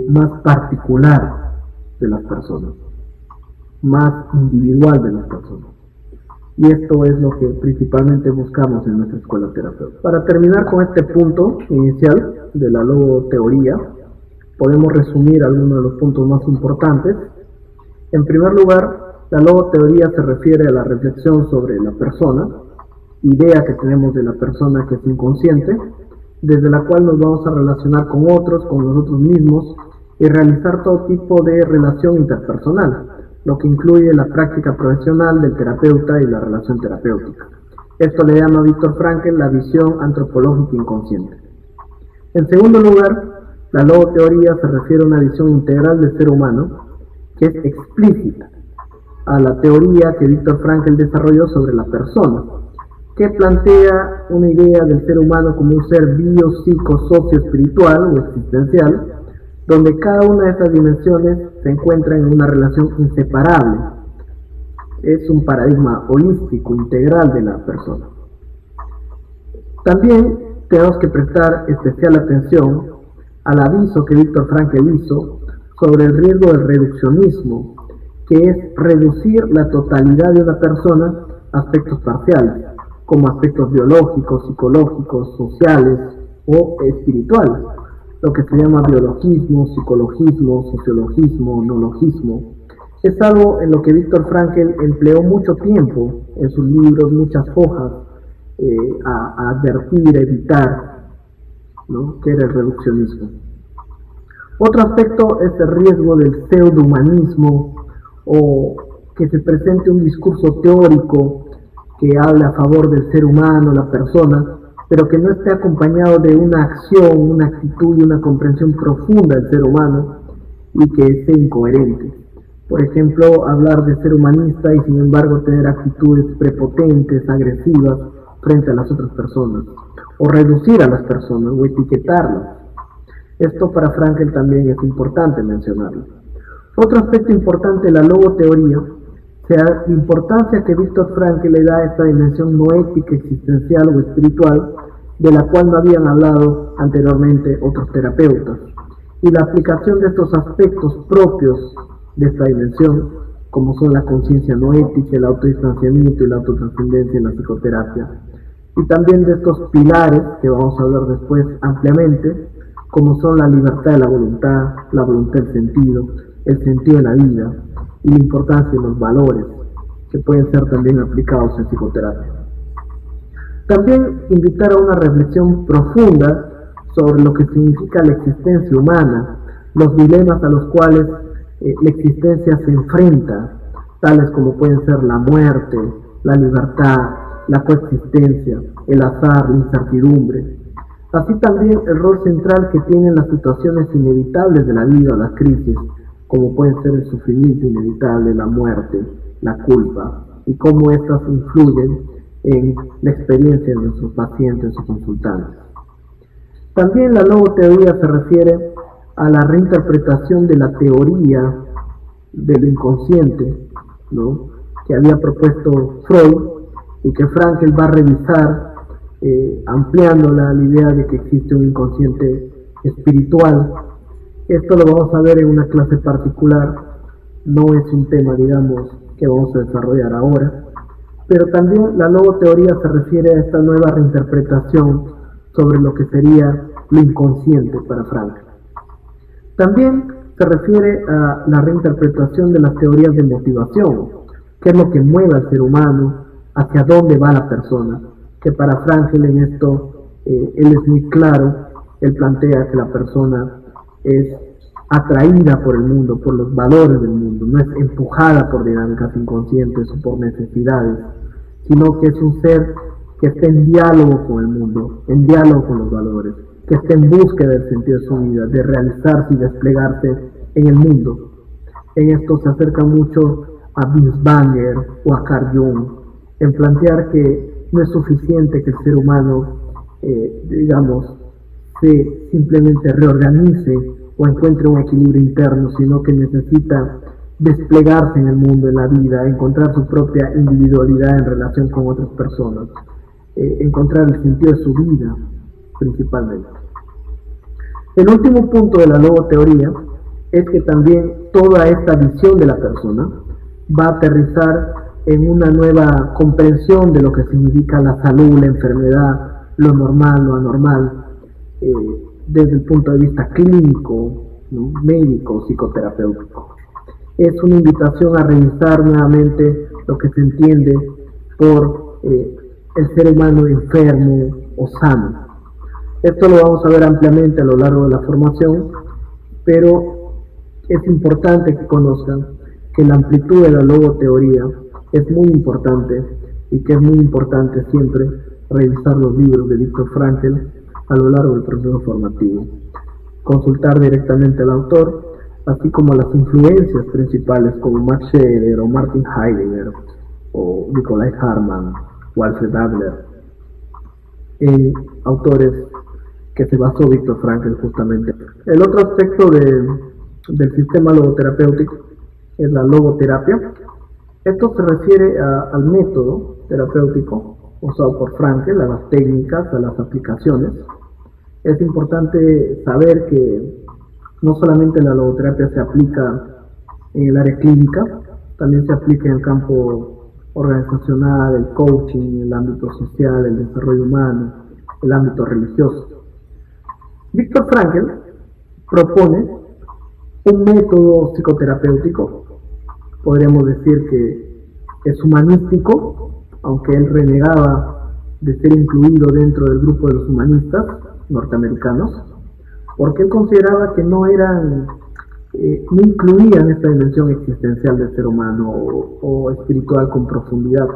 más particular de las personas, más individual de las personas. Y esto es lo que principalmente buscamos en nuestra escuela terapéutica. Para terminar con este punto inicial de la logoteoría, podemos resumir algunos de los puntos más importantes. En primer lugar, la logoteoría se refiere a la reflexión sobre la persona, idea que tenemos de la persona que es inconsciente, desde la cual nos vamos a relacionar con otros, con nosotros mismos y realizar todo tipo de relación interpersonal, lo que incluye la práctica profesional del terapeuta y la relación terapéutica. Esto le llama Viktor Frankl la visión antropológica inconsciente. En segundo lugar, la logoteoría se refiere a una visión integral del ser humano que es explícita a la teoría que Viktor Frankl desarrolló sobre la persona, que plantea una idea del ser humano como un ser bio, psico, socio, espiritual o existencial, donde cada una de estas dimensiones se encuentra en una relación inseparable. Es un paradigma holístico, integral de la persona. También tenemos que prestar especial atención al aviso que Viktor Frankl hizo sobre el riesgo del reduccionismo, que es reducir la totalidad de una persona a aspectos parciales, como aspectos biológicos, psicológicos, sociales o espirituales, lo que se llama biologismo, psicologismo, sociologismo, nologismo. Es algo en lo que Viktor Frankl empleó mucho tiempo en sus libros, muchas hojas, a advertir, a evitar, ¿no?, que era el reduccionismo. Otro aspecto es el riesgo del pseudohumanismo, o que se presente un discurso teórico que habla a favor del ser humano, la persona, pero que no esté acompañado de una acción, una actitud y una comprensión profunda del ser humano y que sea incoherente. Por ejemplo, hablar de ser humanista y sin embargo tener actitudes prepotentes, agresivas frente a las otras personas, o reducir a las personas o etiquetarlas. Esto para Frankl también es importante mencionarlo. Otro aspecto importante de la logoteoría sea la importancia que Viktor Frankl le da a esta dimensión no ética, existencial o espiritual, de la cual no habían hablado anteriormente otros terapeutas, y la aplicación de estos aspectos propios de esta dimensión, como son la conciencia no ética, el autodistanciamiento y la autotrascendencia en la psicoterapia, y también de estos pilares que vamos a hablar después ampliamente, como son la libertad de la voluntad del sentido, el sentido de la vida y la importancia de los valores que pueden ser también aplicados en psicoterapia. También invitar a una reflexión profunda sobre lo que significa la existencia humana, los dilemas a los cuales la existencia se enfrenta, tales como pueden ser la muerte, la libertad, la coexistencia, el azar, la incertidumbre. Así también el rol central que tienen las situaciones inevitables de la vida, las crisis, como pueden ser el sufrimiento inevitable, la muerte, la culpa, y cómo estas influyen en la experiencia de nuestros pacientes o consultantes. También la logoteoría se refiere a la reinterpretación de la teoría del inconsciente, ¿no?, que había propuesto Freud y que Frankl va a revisar, ampliándola a la idea de que existe un inconsciente espiritual. Esto lo vamos a ver en una clase particular, no es un tema, digamos, que vamos a desarrollar ahora, pero también la logoteoría se refiere a esta nueva reinterpretación sobre lo que sería lo inconsciente para Frankl. También se refiere a la reinterpretación de las teorías de motivación, qué es lo que mueve al ser humano, hacia dónde va la persona, que para Frankl en esto él es muy claro. Él plantea que la persona es atraída por el mundo, por los valores del mundo, no es empujada por dinámicas inconscientes o por necesidades, sino que es un ser que está en diálogo con el mundo, en diálogo con los valores, que está en búsqueda del sentido de su vida, de realizarse y desplegarse en el mundo. En esto se acerca mucho a Binswanger o a Carl Jung, en plantear que no es suficiente que el ser humano, se simplemente reorganice o encuentre un equilibrio interno, sino que necesita desplegarse en el mundo, en la vida, encontrar su propia individualidad en relación con otras personas, encontrar el sentido de su vida principalmente. El último punto de la logoteoría es que también toda esta visión de la persona va a aterrizar en una nueva comprensión de lo que significa la salud, la enfermedad, lo normal, lo anormal, desde el punto de vista clínico, ¿no? Médico, psicoterapéutico. Es una invitación a revisar nuevamente lo que se entiende por el ser humano enfermo o sano. Esto lo vamos a ver ampliamente a lo largo de la formación, pero es importante que conozcan que la amplitud de la logoteoría es muy importante y que es muy importante siempre revisar los libros de Viktor Frankl a lo largo del proceso formativo, consultar directamente al autor, así como las influencias principales como Max Scheler o Martin Heidegger o Nikolai Hartmann o Alfred Adler, autores que se basó Viktor Frankl justamente. El otro aspecto del sistema logoterapéutico es la logoterapia. Esto se refiere al método terapéutico usado por Frankl, a las técnicas, a las aplicaciones. Es importante saber que no solamente la logoterapia se aplica en el área clínica, también se aplica en el campo organizacional, el coaching, el ámbito social, el desarrollo humano, el ámbito religioso. Viktor Frankl propone un método psicoterapéutico, podríamos decir que es humanístico, aunque él renegaba de ser incluido dentro del grupo de los humanistas norteamericanos, porque él consideraba que no incluían esta dimensión existencial del ser humano o espiritual con profundidad,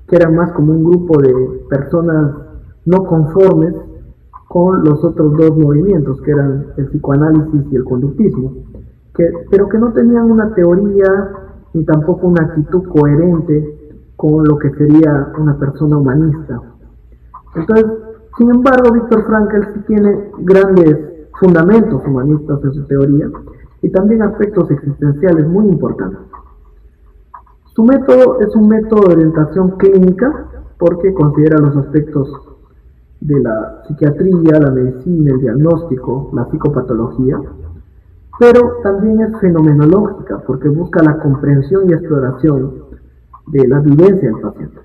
que era más como un grupo de personas no conformes con los otros dos movimientos, que eran el psicoanálisis y el conductismo, pero que no tenían una teoría ni tampoco una actitud coherente con lo que sería una persona humanista. Entonces, sin embargo, Viktor Frankl sí tiene grandes fundamentos humanistas en su teoría y también aspectos existenciales muy importantes. Su método es un método de orientación clínica porque considera los aspectos de la psiquiatría, la medicina, el diagnóstico, la psicopatología, pero también es fenomenológica porque busca la comprensión y exploración de la vivencia del paciente,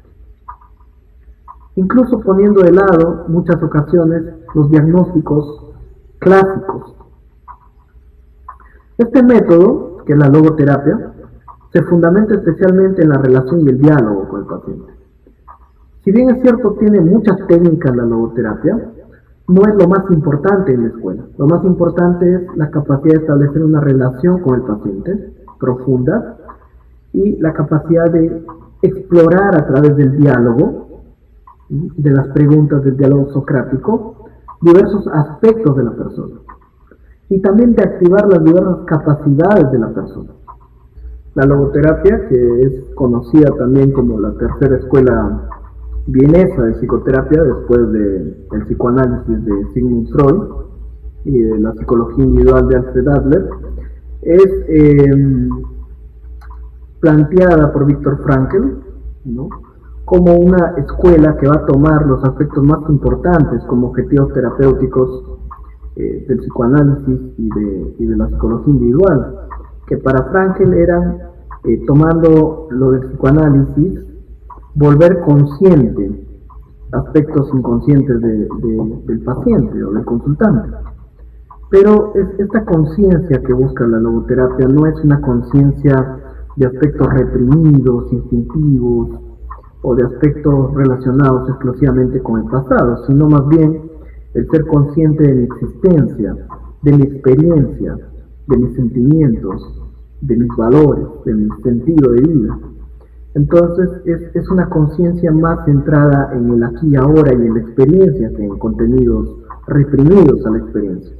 incluso poniendo de lado muchas ocasiones los diagnósticos clásicos. Este método, que es la logoterapia, se fundamenta especialmente en la relación y el diálogo con el paciente. Si bien es cierto, tiene muchas técnicas la logoterapia, no es lo más importante en la escuela. Lo más importante es la capacidad de establecer una relación con el paciente profunda y la capacidad de explorar a través del diálogo, de las preguntas del diálogo socrático, diversos aspectos de la persona y también de activar las diversas capacidades de la persona. La logoterapia, que es conocida también como la tercera escuela vienesa de psicoterapia después del psicoanálisis de Sigmund Freud y de la psicología individual de Alfred Adler, es planteada por Viktor Frankl, ¿no?, como una escuela que va a tomar los aspectos más importantes como objetivos terapéuticos del psicoanálisis y de la psicología individual, que para Frankl eran, tomando lo del psicoanálisis, volver consciente aspectos inconscientes del paciente o del consultante. Pero esta conciencia que busca la logoterapia no es una conciencia de aspectos reprimidos, instintivos o de aspectos relacionados exclusivamente con el pasado, sino más bien el ser consciente de mi existencia, de mi experiencia, de mis sentimientos, de mis valores, de mi sentido de vida. Entonces es una conciencia más centrada en el aquí y ahora y en la experiencia que en contenidos reprimidos a la experiencia.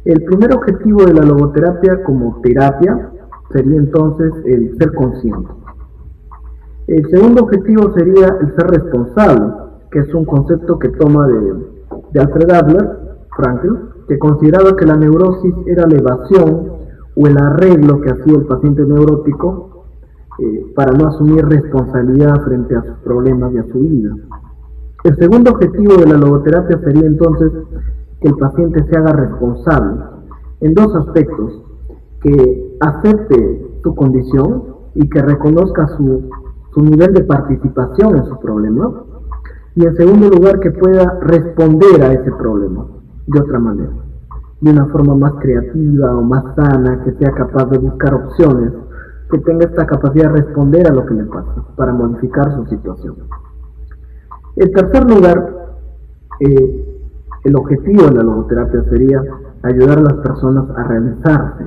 El primer objetivo de la logoterapia como terapia sería entonces el ser consciente. El segundo objetivo sería el ser responsable, que es un concepto que toma de Alfred Adler, Frankl, que consideraba que la neurosis era la evasión o el arreglo que hacía el paciente neurótico para no asumir responsabilidad frente a sus problemas y a su vida. El segundo objetivo de la logoterapia sería entonces que el paciente se haga responsable en dos aspectos: que acepte su condición y que reconozca su nivel de participación en su problema, y en segundo lugar que pueda responder a ese problema de otra manera, de una forma más creativa o más sana, que sea capaz de buscar opciones, que tenga esta capacidad de responder a lo que le pasa para modificar su situación. En tercer lugar, el objetivo de la logoterapia sería ayudar a las personas a realizarse,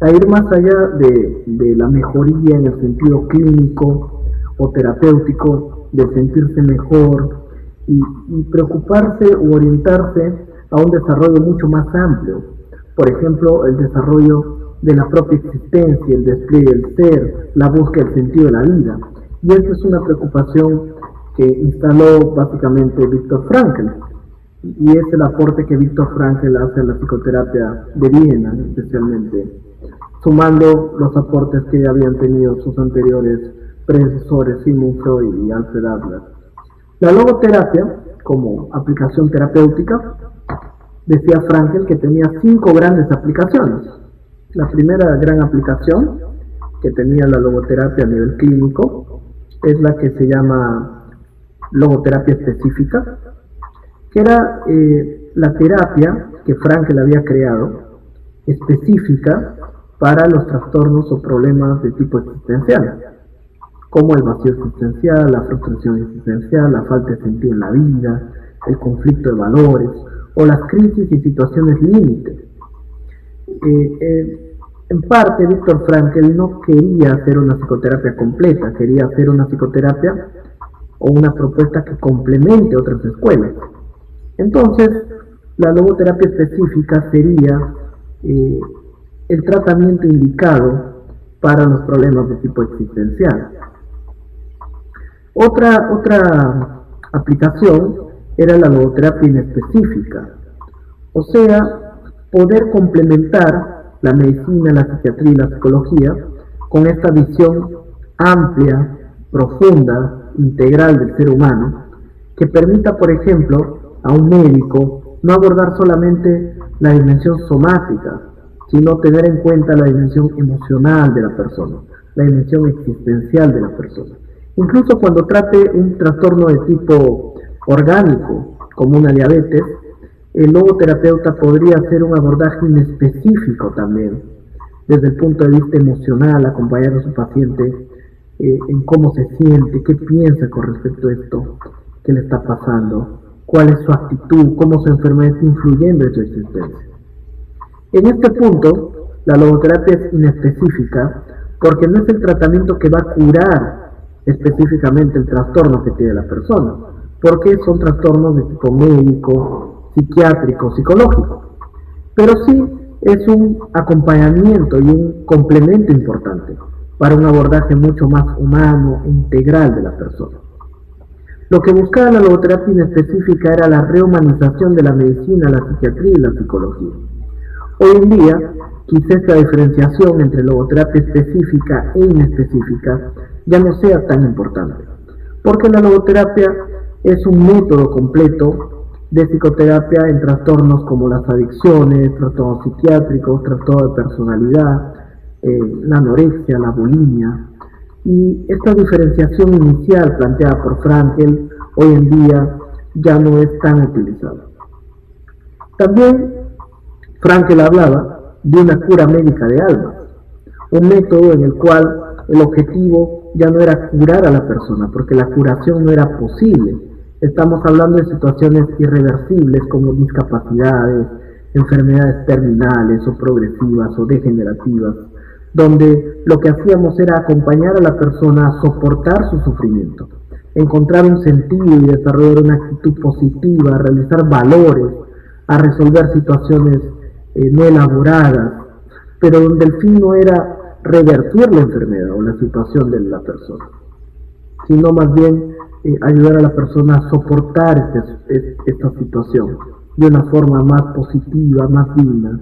a ir más allá de la mejoría en el sentido clínico o terapéutico, de sentirse mejor y preocuparse o orientarse a un desarrollo mucho más amplio. Por ejemplo, el desarrollo de la propia existencia, el despliegue del ser, la búsqueda del sentido de la vida. Y esta es una preocupación que instaló básicamente Viktor Frankl, y es el aporte que Viktor Frankl hace a la psicoterapia de Viena, especialmente, sumando los aportes que ya habían tenido sus anteriores predecesores, Sigmund Freud y Alfred Adler. La logoterapia, como aplicación terapéutica, decía Frankl que tenía 5 grandes aplicaciones. La primera gran aplicación que tenía la logoterapia a nivel clínico es la que se llama logoterapia específica, que era la terapia que Frankl había creado específica para los trastornos o problemas de tipo existencial, como el vacío existencial, la frustración existencial, la falta de sentido en la vida, el conflicto de valores o las crisis y situaciones límite. En parte, Viktor Frankl no quería hacer una psicoterapia completa, quería hacer una psicoterapia o una propuesta que complemente otras escuelas. Entonces, la logoterapia específica sería el tratamiento indicado para los problemas de tipo existencial. Otra aplicación era la logoterapia inespecífica, o sea, poder complementar la medicina, la psiquiatría y la psicología con esta visión amplia, profunda, integral del ser humano, que permita, por ejemplo, a un médico no abordar solamente la dimensión somática, sino tener en cuenta la dimensión emocional de la persona, la dimensión existencial de la persona. Incluso cuando trate un trastorno de tipo orgánico, como una diabetes, el logoterapeuta podría hacer un abordaje inespecífico también, desde el punto de vista emocional, acompañar a su paciente en cómo se siente, qué piensa con respecto a esto que le está pasando, cuál es su actitud, cómo su enfermedad está influyendo en su existencia. En este punto, la logoterapia es inespecífica porque no es el tratamiento que va a curar específicamente el trastorno que tiene la persona, porque son trastornos de tipo médico, psiquiátrico, psicológico, pero sí es un acompañamiento y un complemento importante para un abordaje mucho más humano e integral de la persona. Lo que buscaba la logoterapia inespecífica era la rehumanización de la medicina, la psiquiatría y la psicología. Hoy en día, quizá esta diferenciación entre logoterapia específica e inespecífica ya no sea tan importante, porque la logoterapia es un método completo de psicoterapia en trastornos como las adicciones, trastornos psiquiátricos, trastornos de personalidad, la anorexia, la bulimia. Y esta diferenciación inicial planteada por Frankl hoy en día ya no es tan utilizada. También Frankl hablaba de una cura médica de almas, un método en el cual el objetivo ya no era curar a la persona, porque la curación no era posible. Estamos hablando de situaciones irreversibles como discapacidades, enfermedades terminales o progresivas o degenerativas, donde lo que hacíamos era acompañar a la persona a soportar su sufrimiento, encontrar un sentido y desarrollar una actitud positiva, a realizar valores, a resolver situaciones no elaboradas, pero donde el fin no era revertir la enfermedad o la situación de la persona, sino más bien ayudar a la persona a soportar esta situación de una forma más positiva, más digna.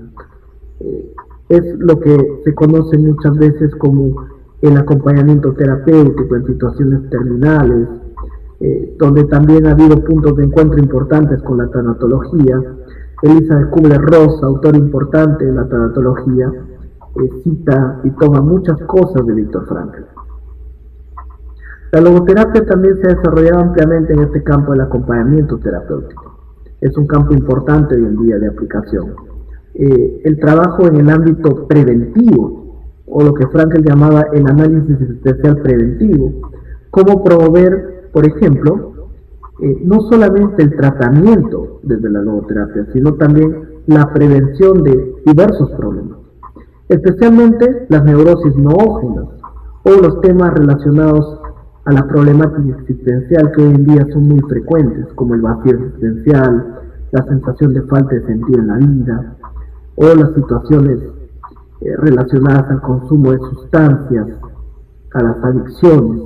Es lo que se conoce muchas veces como el acompañamiento terapéutico en situaciones terminales, donde también ha habido puntos de encuentro importantes con la tanatología. Elizabeth Kubler-Ross, autor importante de la tanatología, cita y toma muchas cosas de Viktor Frankl. La logoterapia también se ha desarrollado ampliamente en este campo del acompañamiento terapéutico. Es un campo importante hoy en día de aplicación. El trabajo en el ámbito preventivo, o lo que Frankl llamaba el análisis existencial preventivo, cómo promover, por ejemplo, no solamente el tratamiento desde la logoterapia, sino también la prevención de diversos problemas, especialmente las neurosis noógenas o los temas relacionados a la problemática existencial que hoy en día son muy frecuentes, como el vacío existencial, la sensación de falta de sentido en la vida, o las situaciones relacionadas al consumo de sustancias, a las adicciones,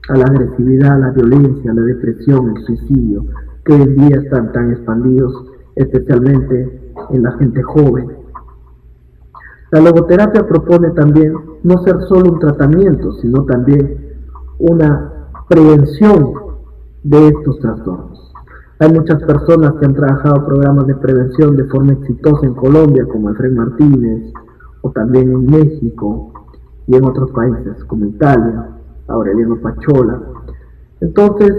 a la agresividad, a la violencia, a la depresión, el suicidio, que hoy en día están tan expandidos, especialmente en la gente joven. La logoterapia propone también no ser solo un tratamiento, sino también una prevención de estos trastornos. Hay muchas personas que han trabajado programas de prevención de forma exitosa en Colombia, como Efraín Martínez, o también en México y en otros países, como Italia, Aureliano Pachola. Entonces,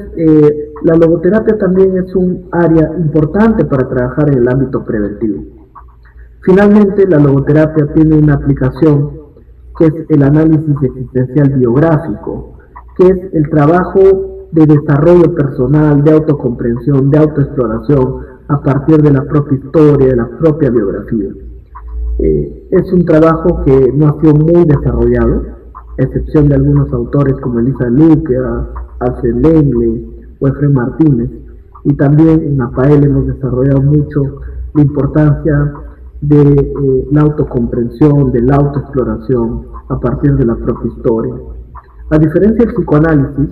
la logoterapia también es un área importante para trabajar en el ámbito preventivo. Finalmente, la logoterapia tiene una aplicación que es el análisis existencial biográfico, que es el trabajo de desarrollo personal, de autocomprensión, de autoexploración a partir de la propia historia, de la propia biografía. Es un trabajo que no ha sido muy desarrollado, a excepción de algunos autores como Elisa Luque, Alfred Langley o Efraín Martínez, y también en APAEL hemos desarrollado mucho la importancia de la autocomprensión, de la autoexploración a partir de la propia historia. A diferencia del psicoanálisis,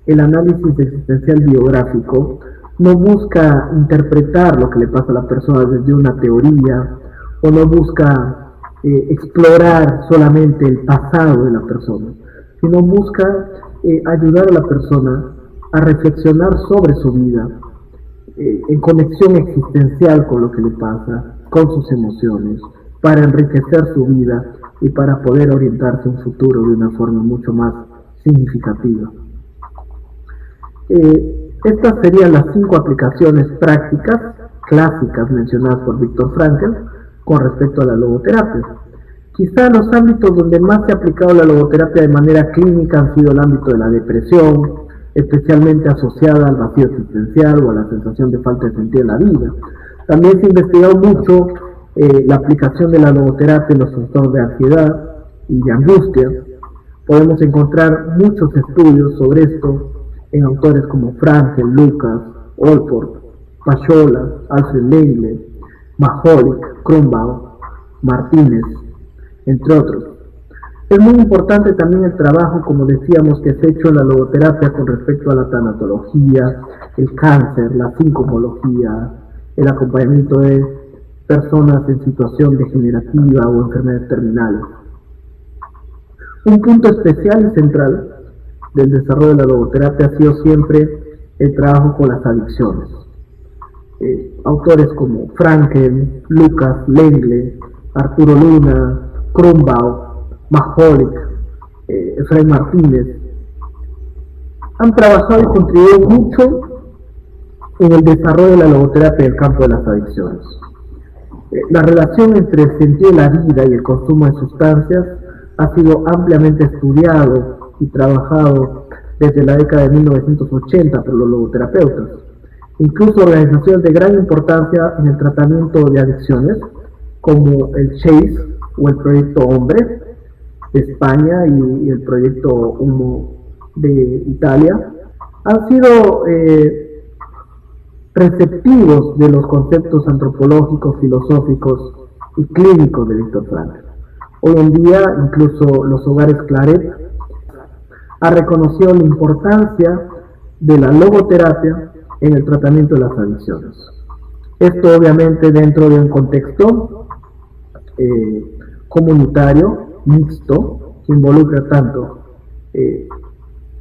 el análisis existencial biográfico no busca interpretar lo que le pasa a la persona desde una teoría, o no busca explorar solamente el pasado de la persona, sino busca ayudar a la persona a reflexionar sobre su vida, en conexión existencial con lo que le pasa, con sus emociones, para enriquecer su vida y para poder orientarse a un futuro de una forma mucho más significativa. Estas serían las 5 aplicaciones prácticas clásicas mencionadas por Viktor Frankl con respecto a la logoterapia. Quizá los ámbitos donde más se ha aplicado la logoterapia de manera clínica han sido el ámbito de la depresión, especialmente asociada al vacío existencial o a la sensación de falta de sentido en la vida. También se ha investigado mucho la aplicación de la logoterapia en los trastornos de ansiedad y de angustia. Podemos encontrar muchos estudios sobre esto en autores como Frankl, Lucas, Olford, Pachola, Alfred Langley, Majolic, Krumbau, Martínez, entre otros. Es muy importante también el trabajo, como decíamos, que se ha hecho en la logoterapia con respecto a la tanatología, el cáncer, la psicomología, el acompañamiento de personas en situación degenerativa o enfermedades terminales. Un punto especial y central del desarrollo de la logoterapia ha sido siempre el trabajo con las adicciones. Autores como Frankl, Lucas, Langley, Arturo Luna, Krumbau, Majolic, Efraín Martínez han trabajado y contribuido mucho en el desarrollo de la logoterapia en el campo de las adicciones. La relación entre el sentido de la vida y el consumo de sustancias ha sido ampliamente estudiado y trabajado desde la década de 1980 por los logoterapeutas. Incluso organizaciones de gran importancia en el tratamiento de adicciones, como el CHASE o el Proyecto Hombre de España y el Proyecto Humo de Italia, han sido receptivos de los conceptos antropológicos, filosóficos y clínicos de Viktor Frankl. Hoy en día, incluso los hogares Claret ha reconocido la importancia de la logoterapia en el tratamiento de las adicciones. Esto obviamente dentro de un contexto comunitario, mixto, que involucra tanto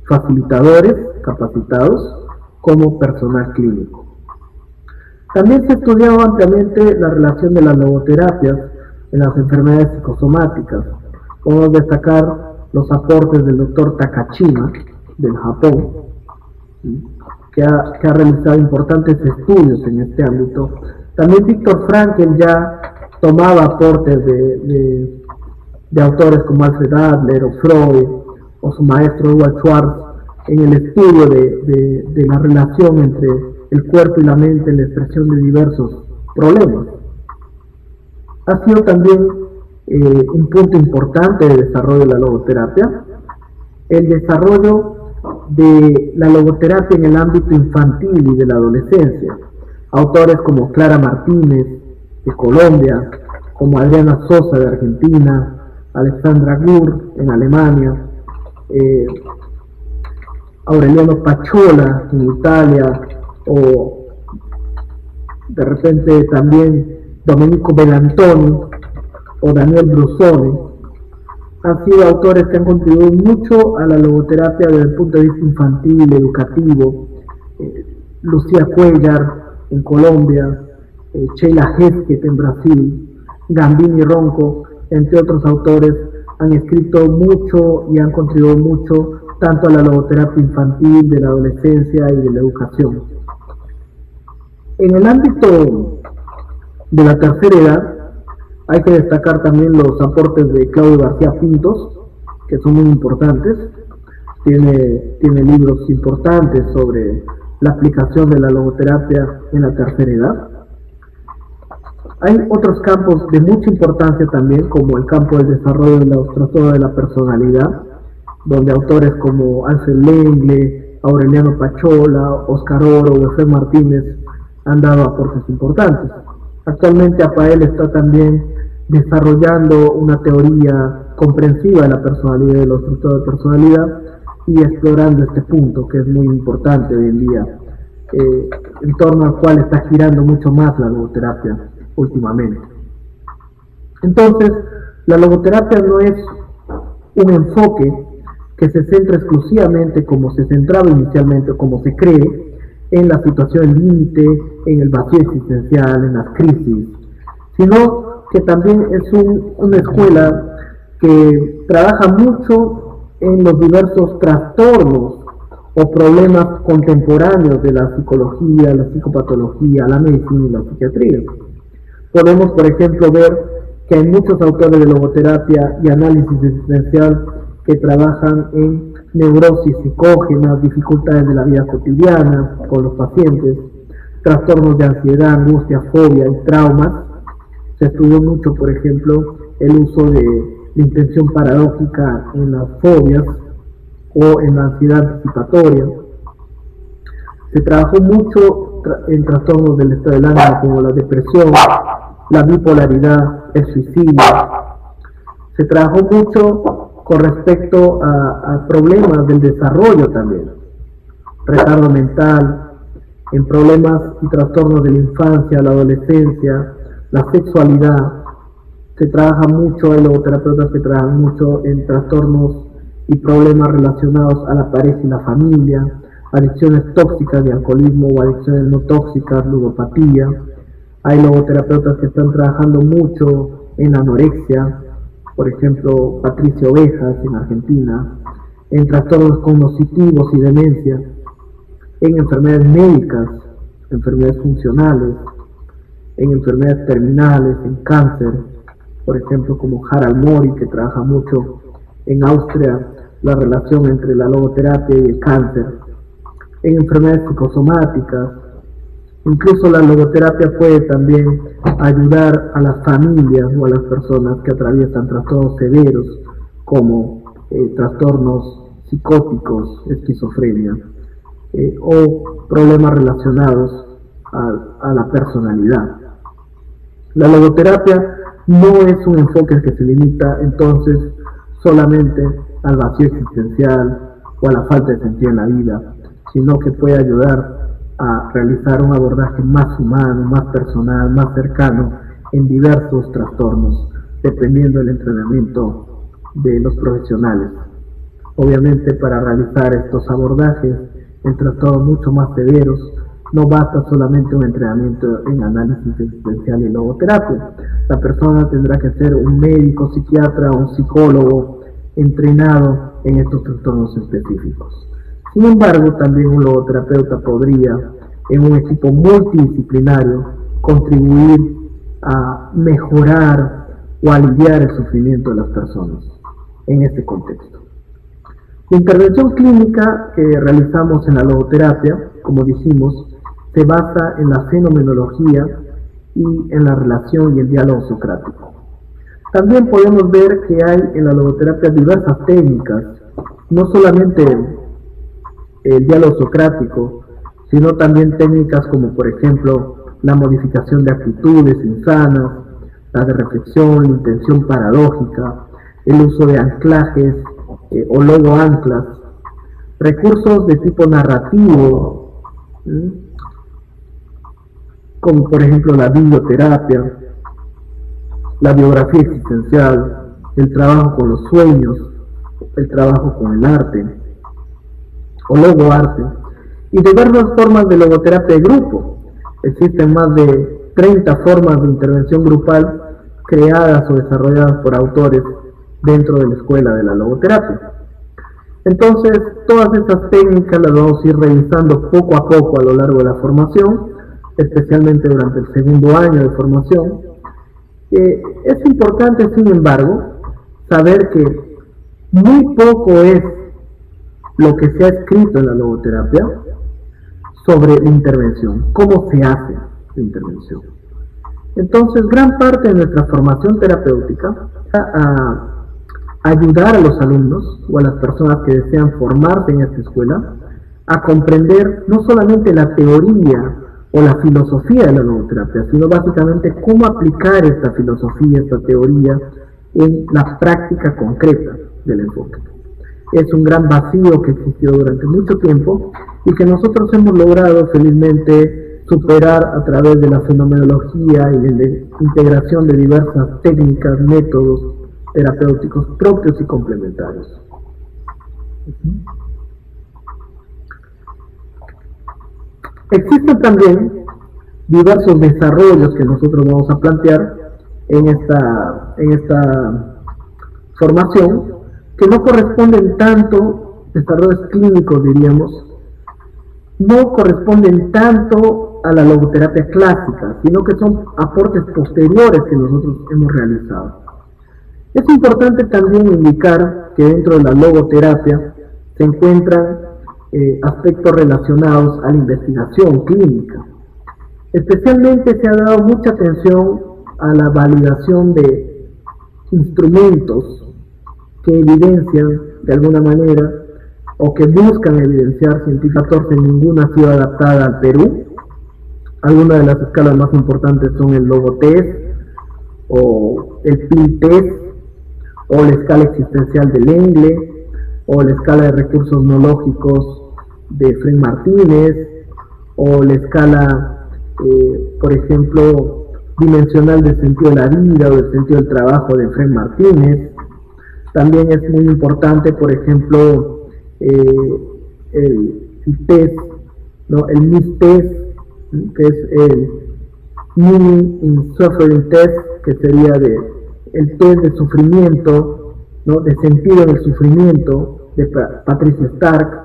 facilitadores capacitados como personal clínico. También se ha estudiado ampliamente la relación de las logoterapias en las enfermedades psicosomáticas. Podemos destacar los aportes del doctor Takashima del Japón, que ha realizado importantes estudios en este ámbito. También Viktor Frankl ya tomaba aportes de autores como Alfred Adler o Freud o su maestro Edward Schwartz en el estudio de la relación entre el cuerpo y la mente en la expresión de diversos problemas. Ha sido también un punto importante de desarrollo de la logoterapia el desarrollo de la logoterapia en el ámbito infantil y de la adolescencia. Autores como Clara Martínez de Colombia, como Adriana Sosa de Argentina, Alexandra Gur en Alemania, Aureliano Pacciola en Italia, o de repente también Domenico Belantoni o Daniel Brusone, han sido autores que han contribuido mucho a la logoterapia desde el punto de vista infantil, educativo. Lucía Cuellar en Colombia, Sheila Hesketh en Brasil, Gambini Ronco, entre otros autores, han escrito mucho y han contribuido mucho tanto a la logoterapia infantil, de la adolescencia y de la educación. En el ámbito de la tercera edad, hay que destacar también los aportes de Claudio García Pintos, que son muy importantes. Tiene libros importantes sobre la aplicación de la logoterapia en la tercera edad. Hay otros campos de mucha importancia también, como el campo del desarrollo de los trastornos de la personalidad, donde autores como Alfred Lengle, Aureliano Pacciola, Oscar Oro o Efraín Martínez han dado aportes importantes. Actualmente APAEL está también desarrollando una teoría comprensiva de la personalidad y de los trastornos de personalidad y explorando este punto que es muy importante hoy en día, en torno al cual está girando mucho más la logoterapia últimamente. Entonces, la logoterapia no es un enfoque que se centra exclusivamente, como se centraba inicialmente o como se cree, en la situación límite, en el vacío existencial, en las crisis, sino que también es una escuela que trabaja mucho en los diversos trastornos o problemas contemporáneos de la psicología, la psicopatología, la medicina y la psiquiatría. Podemos, por ejemplo, ver que hay muchos autores de logoterapia y análisis existencial que trabajan en neurosis psicógenas, dificultades de la vida cotidiana con los pacientes, trastornos de ansiedad, angustia, fobia y traumas. Se estudió mucho, por ejemplo, el uso de la intención paradójica en las fobias o en la ansiedad anticipatoria. Se trabajó mucho en trastornos del estado del ánimo como la depresión, la bipolaridad, el suicidio. Se trabajó mucho con respecto a problemas del desarrollo también, retardo mental, en problemas y trastornos de la infancia, la adolescencia, la sexualidad. Se trabaja mucho, hay logoterapeutas que trabajan mucho en trastornos y problemas relacionados a la pareja y la familia, adicciones tóxicas de alcoholismo o adicciones no tóxicas, ludopatía. Hay logoterapeutas que están trabajando mucho en anorexia, por ejemplo, Patricia Ovejas en Argentina, en trastornos cognitivos y demencia, en enfermedades médicas, enfermedades funcionales, en enfermedades terminales, en cáncer, por ejemplo, como Harald Mori, que trabaja mucho en Austria la relación entre la logoterapia y el cáncer, en enfermedades psicosomáticas. Incluso la logoterapia puede también ayudar a las familias o a las personas que atraviesan trastornos severos como trastornos psicóticos, esquizofrenia o problemas relacionados a la personalidad. La logoterapia no es un enfoque que se limita entonces solamente al vacío existencial o a la falta de sentido en la vida, sino que puede ayudar a realizar un abordaje más humano, más personal, más cercano en diversos trastornos dependiendo del entrenamiento de los profesionales. Obviamente, para realizar estos abordajes en trastornos mucho más severos, no basta solamente un entrenamiento en análisis existencial y logoterapia. La persona tendrá que ser un médico, psiquiatra o un psicólogo entrenado en estos trastornos específicos. Sin embargo, también un logoterapeuta podría, en un equipo multidisciplinario, contribuir a mejorar o aliviar el sufrimiento de las personas en este contexto. La intervención clínica que realizamos en la logoterapia, como dijimos, se basa en la fenomenología y en la relación y el diálogo socrático. También podemos ver que hay en la logoterapia diversas técnicas, no solamente el diálogo socrático, sino también técnicas como por ejemplo la modificación de actitudes insanas, la de reflexión, la intención paradójica, el uso de anclajes o logoanclas, recursos de tipo narrativo, como por ejemplo la biblioterapia, la biografía existencial, el trabajo con los sueños, el trabajo con el arte o logoarte, y diversas formas de logoterapia de grupo. Existen más de 30 formas de intervención grupal creadas o desarrolladas por autores dentro de la escuela de la logoterapia. Entonces, todas estas técnicas las vamos a ir revisando poco a poco a lo largo de la formación, especialmente durante el segundo año de formación. Es importante, sin embargo, saber que muy poco es lo que se ha escrito en la logoterapia sobre la intervención, cómo se hace la intervención. Entonces, gran parte de nuestra formación terapéutica a ayudar a los alumnos o a las personas que desean formarse en esta escuela a comprender no solamente la teoría o la filosofía de la logoterapia, sino básicamente cómo aplicar esta filosofía, esta teoría en la práctica concreta del enfoque. Es un gran vacío que existió durante mucho tiempo y que nosotros hemos logrado felizmente superar a través de la fenomenología y de la integración de diversas técnicas, métodos terapéuticos propios y complementarios. Existen también diversos desarrollos que nosotros vamos a plantear en esta formación que no corresponden tanto, desarrollos clínicos diríamos, no corresponden tanto a la logoterapia clásica, sino que son aportes posteriores que nosotros hemos realizado. Es importante también indicar que dentro de la logoterapia se encuentran aspectos relacionados a la investigación clínica. Especialmente se ha dado mucha atención a la validación de instrumentos que evidencian de alguna manera o que buscan evidenciar científicamente. Ninguna ha sido adaptada al Perú. Algunas de las escalas más importantes son el Logotest o el PIL-test o la escala existencial de Lengle o la escala de recursos no lógicos de Frank Martínez o la escala, por ejemplo, dimensional del sentido de la vida o del sentido del trabajo de Frank Martínez. También es muy importante, por ejemplo, el test, ¿no? El MIS-test, que es el Meaning in Suffering Test, que sería el test de sufrimiento, ¿no? De sentido en el sufrimiento, de Patricia Stark,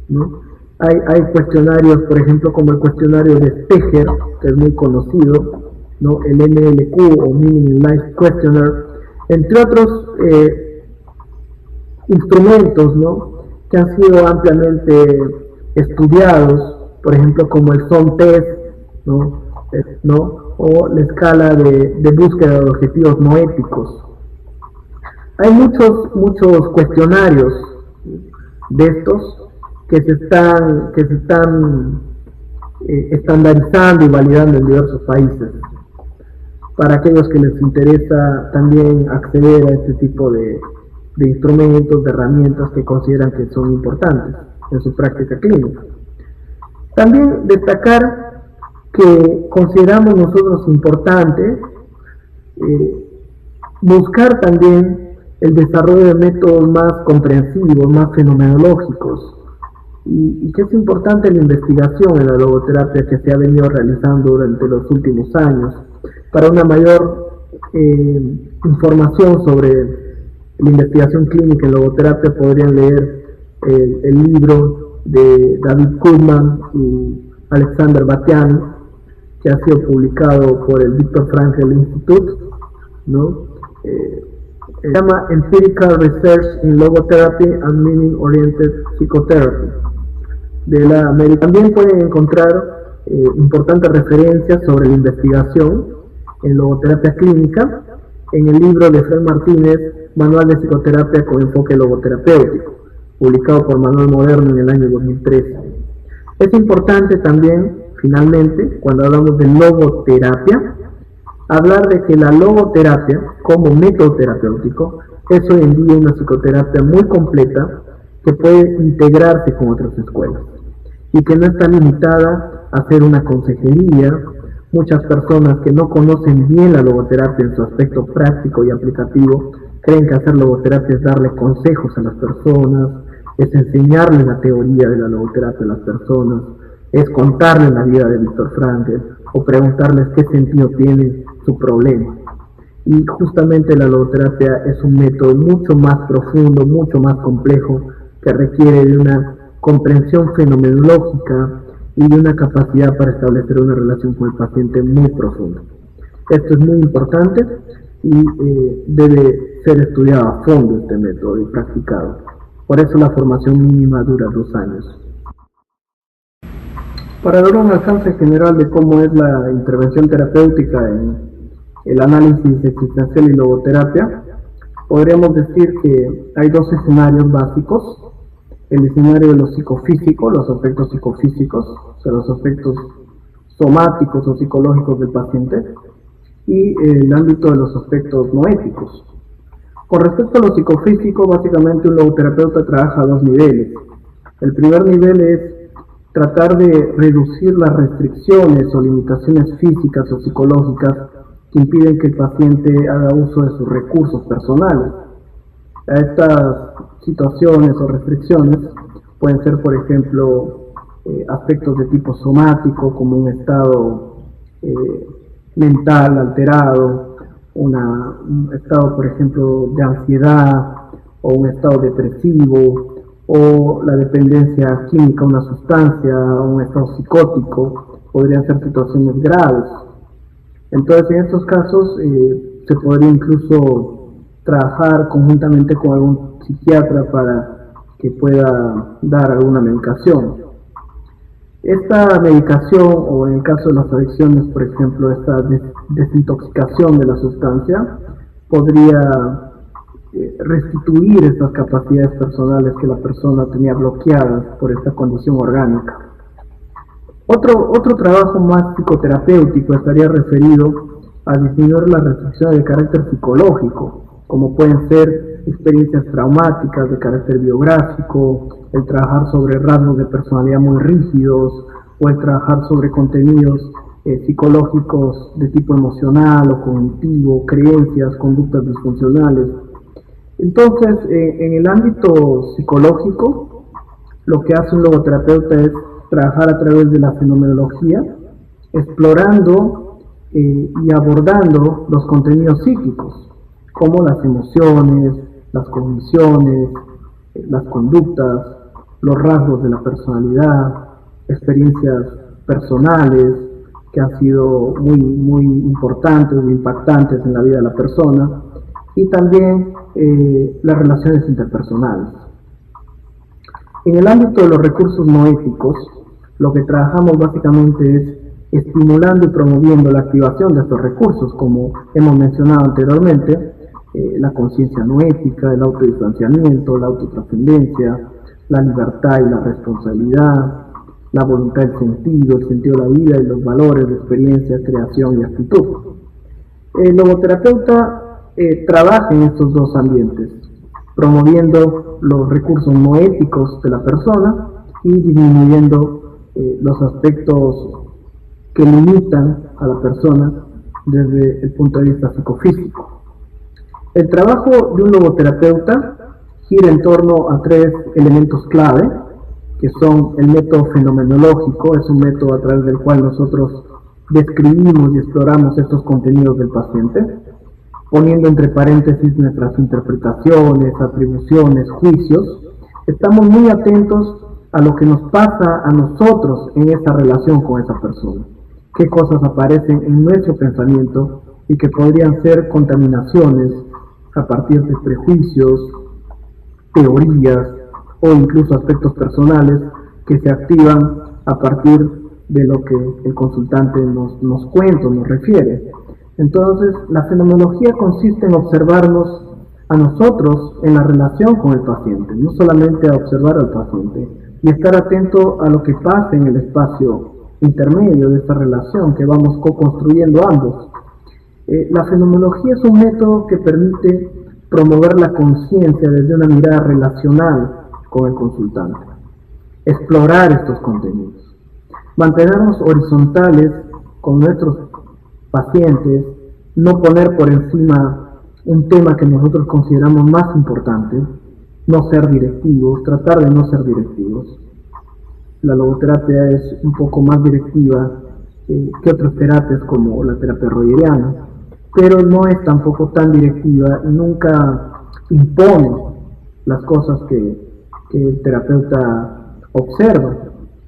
¿no? Hay cuestionarios, por ejemplo, como el cuestionario de Steger, que es muy conocido, ¿no? El MLQ o Meaning in Life Questionnaire, entre otros instrumentos, ¿no? Que han sido ampliamente estudiados, por ejemplo, como el SON-test, ¿no? O la escala de búsqueda de objetivos no éticos. Hay muchos cuestionarios de estos que se están estandarizando y validando en diversos países, para aquellos que les interesa también acceder a este tipo de instrumentos, de herramientas que consideran que son importantes en su práctica clínica. También destacar que consideramos nosotros importante Buscar también el desarrollo de métodos más comprensivos, más fenomenológicos, y que es importante la investigación en la logoterapia que se ha venido realizando durante los últimos años para una mayor información sobre la investigación clínica en logoterapia. Podrían leer el libro de David Goodman y Alexander Bastiani, que ha sido publicado por el Viktor Frankl Institute, ¿no? Se llama Empirical Research in Logotherapy and Meaning Oriented Psychotherapy de la América. También pueden encontrar importantes referencias sobre la investigación en logoterapia clínica en el libro de Fred Martínez, Manual de Psicoterapia con enfoque logoterapéutico, publicado por Manual Moderno en el año 2013. Es importante también, finalmente, cuando hablamos de logoterapia, hablar de que la logoterapia como método terapéutico es hoy en día una psicoterapia muy completa que puede integrarse con otras escuelas y que no está limitada a hacer una consejería. Muchas personas que no conocen bien la logoterapia en su aspecto práctico y aplicativo creen que hacer logoterapia es darle consejos a las personas, es enseñarles la teoría de la logoterapia a las personas, es contarles la vida de Viktor Frankl o preguntarles qué sentido tiene su problema. Y justamente la logoterapia es un método mucho más profundo, mucho más complejo, que requiere de una comprensión fenomenológica y de una capacidad para establecer una relación con el paciente muy profunda. Esto es muy importante y debe ser estudiado a fondo este método y practicado. Por eso la formación mínima dura 2 años. Para dar un alcance general de cómo es la intervención terapéutica en el análisis existencial y logoterapia, podríamos decir que hay 2 escenarios básicos. El escenario de lo psicofísico, los aspectos psicofísicos, o sea, los aspectos somáticos o psicológicos del paciente, y el ámbito de los aspectos noéticos. Con respecto a lo psicofísico, básicamente un logoterapeuta trabaja a 2 niveles. El primer nivel es tratar de reducir las restricciones o limitaciones físicas o psicológicas que impiden que el paciente haga uso de sus recursos personales. Estas situaciones o restricciones pueden ser, por ejemplo, aspectos de tipo somático, como un estado mental alterado, un estado, por ejemplo, de ansiedad, o un estado depresivo, o la dependencia química a una sustancia, o un estado psicótico. Podrían ser situaciones graves. Entonces, en estos casos se podría incluso trabajar conjuntamente con algún psiquiatra para que pueda dar alguna medicación. Esta medicación, o en el caso de las adicciones, por ejemplo, esta desintoxicación de la sustancia, podría restituir estas capacidades personales que la persona tenía bloqueadas por esta condición orgánica. Otro trabajo más psicoterapéutico estaría referido a disminuir las restricciones de carácter psicológico, como pueden ser experiencias traumáticas de carácter biográfico, el trabajar sobre rasgos de personalidad muy rígidos, o el trabajar sobre contenidos psicológicos de tipo emocional o cognitivo, creencias, conductas disfuncionales. Entonces, en el ámbito psicológico, lo que hace un logoterapeuta es trabajar a través de la fenomenología, explorando y abordando los contenidos psíquicos, como las emociones, las cogniciones, las conductas, los rasgos de la personalidad, experiencias personales que han sido muy importantes, muy impactantes en la vida de la persona, y también las relaciones interpersonales. En el ámbito de los recursos noéticos, lo que trabajamos básicamente es estimulando y promoviendo la activación de estos recursos, como hemos mencionado anteriormente, la conciencia noética, el autodistanciamiento, la autotrascendencia, la libertad y la responsabilidad, la voluntad del sentido, el sentido de la vida y los valores de experiencia, creación y actitud. El logoterapeuta trabaja en estos 2 ambientes, promoviendo los recursos noéticos de la persona y disminuyendo los aspectos que limitan a la persona desde el punto de vista psicofísico. El trabajo de un logoterapeuta gira en torno a tres elementos clave, que son el método fenomenológico, es un método a través del cual nosotros describimos y exploramos estos contenidos del paciente, poniendo entre paréntesis nuestras interpretaciones, atribuciones, juicios. Estamos muy atentos a lo que nos pasa a nosotros en esa relación con esa persona, qué cosas aparecen en nuestro pensamiento y que podrían ser contaminaciones a partir de prejuicios, teorías o incluso aspectos personales que se activan a partir de lo que el consultante nos cuenta o nos refiere. Entonces, la fenomenología consiste en observarnos a nosotros en la relación con el paciente, no solamente a observar al paciente, y estar atento a lo que pasa en el espacio intermedio de esta relación que vamos co-construyendo ambos. La fenomenología es un método que permite promover la conciencia desde una mirada relacional con el consultante, explorar estos contenidos, mantenernos horizontales con nuestros pacientes, no poner por encima un tema que nosotros consideramos más importante, no ser directivos, tratar de no ser directivos. La logoterapia es un poco más directiva que otras terapias como la terapia rogeriana, pero no es tampoco tan directiva y nunca impone las cosas que el terapeuta observa,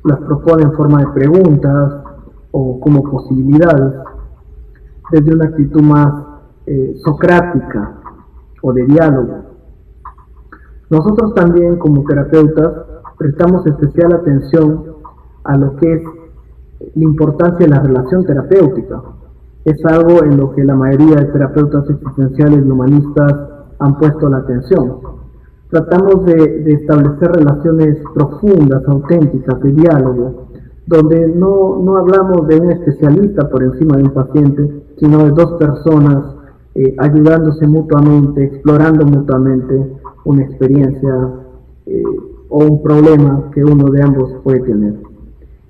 las propone en forma de preguntas o como posibilidades, desde una actitud más socrática o de diálogo. Nosotros también como terapeutas prestamos especial atención a lo que es la importancia de la relación terapéutica. Es algo en lo que la mayoría de terapeutas existenciales y humanistas han puesto la atención. Tratamos de establecer relaciones profundas, auténticas, de diálogo, donde no hablamos de un especialista por encima de un paciente, sino de dos personas ayudándose mutuamente, explorando mutuamente una experiencia o un problema que uno de ambos puede tener.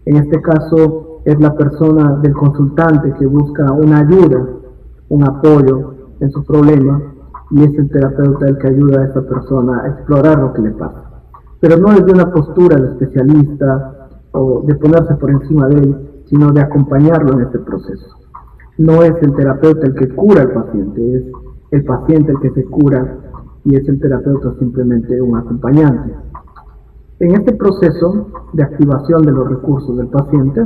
En este caso es la persona del consultante que busca una ayuda, un apoyo en su problema, y es el terapeuta el que ayuda a esa persona a explorar lo que le pasa. Pero no desde una postura de especialista o de ponerse por encima de él, sino de acompañarlo en este proceso. No es el terapeuta el que cura al paciente, es el paciente el que se cura y es el terapeuta simplemente un acompañante. En este proceso de activación de los recursos del paciente,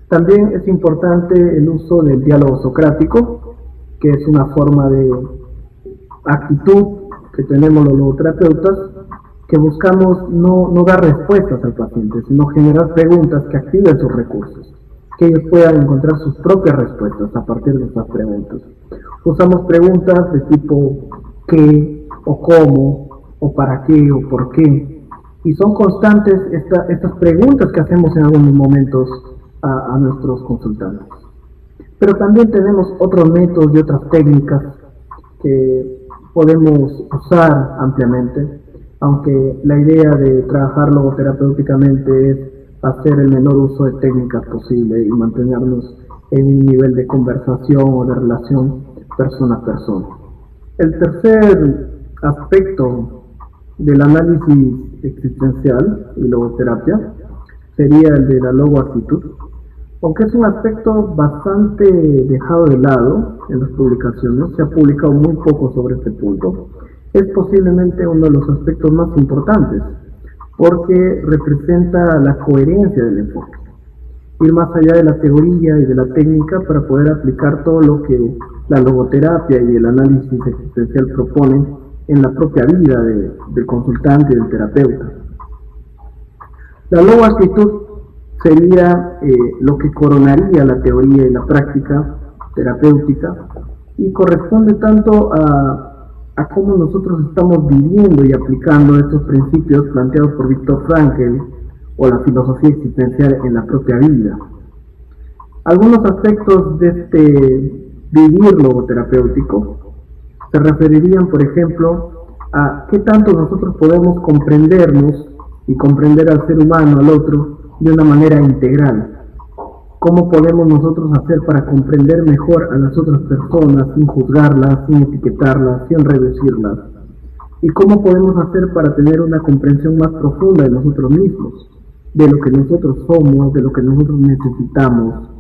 también es importante el uso del diálogo socrático, que es una forma de actitud que tenemos los logoterapeutas, que buscamos no dar respuestas al paciente, sino generar preguntas que activen sus recursos, que ellos puedan encontrar sus propias respuestas a partir de estas preguntas. Usamos preguntas de tipo ¿qué? O ¿cómo? O ¿para qué? O ¿por qué? Y son constantes estas preguntas que hacemos en algunos momentos a nuestros consultantes. Pero también tenemos otros métodos y otras técnicas que podemos usar ampliamente, aunque la idea de trabajar logoterapéuticamente es hacer el menor uso de técnicas posible y mantenernos en un nivel de conversación o de relación persona a persona. El tercer aspecto del análisis existencial y logoterapia sería el de la logoactitud, aunque es un aspecto bastante dejado de lado en las publicaciones, se ha publicado muy poco sobre este punto. Es posiblemente uno de los aspectos más importantes, porque representa la coherencia del enfoque. Ir más allá de la teoría y de la técnica para poder aplicar todo lo que la logoterapia y el análisis existencial proponen en la propia vida del consultante y del terapeuta. La logoactitud sería lo que coronaría la teoría y la práctica terapéutica y corresponde tanto a cómo nosotros estamos viviendo y aplicando estos principios planteados por Viktor Frankl o la filosofía existencial en la propia vida. Algunos aspectos de este vivir logoterapéutico se referirían, por ejemplo, a qué tanto nosotros podemos comprendernos y comprender al ser humano, al otro, de una manera integral. ¿Cómo podemos nosotros hacer para comprender mejor a las otras personas sin juzgarlas, sin etiquetarlas, sin reducirlas? ¿Y cómo podemos hacer para tener una comprensión más profunda de nosotros mismos, de lo que nosotros somos, de lo que nosotros necesitamos,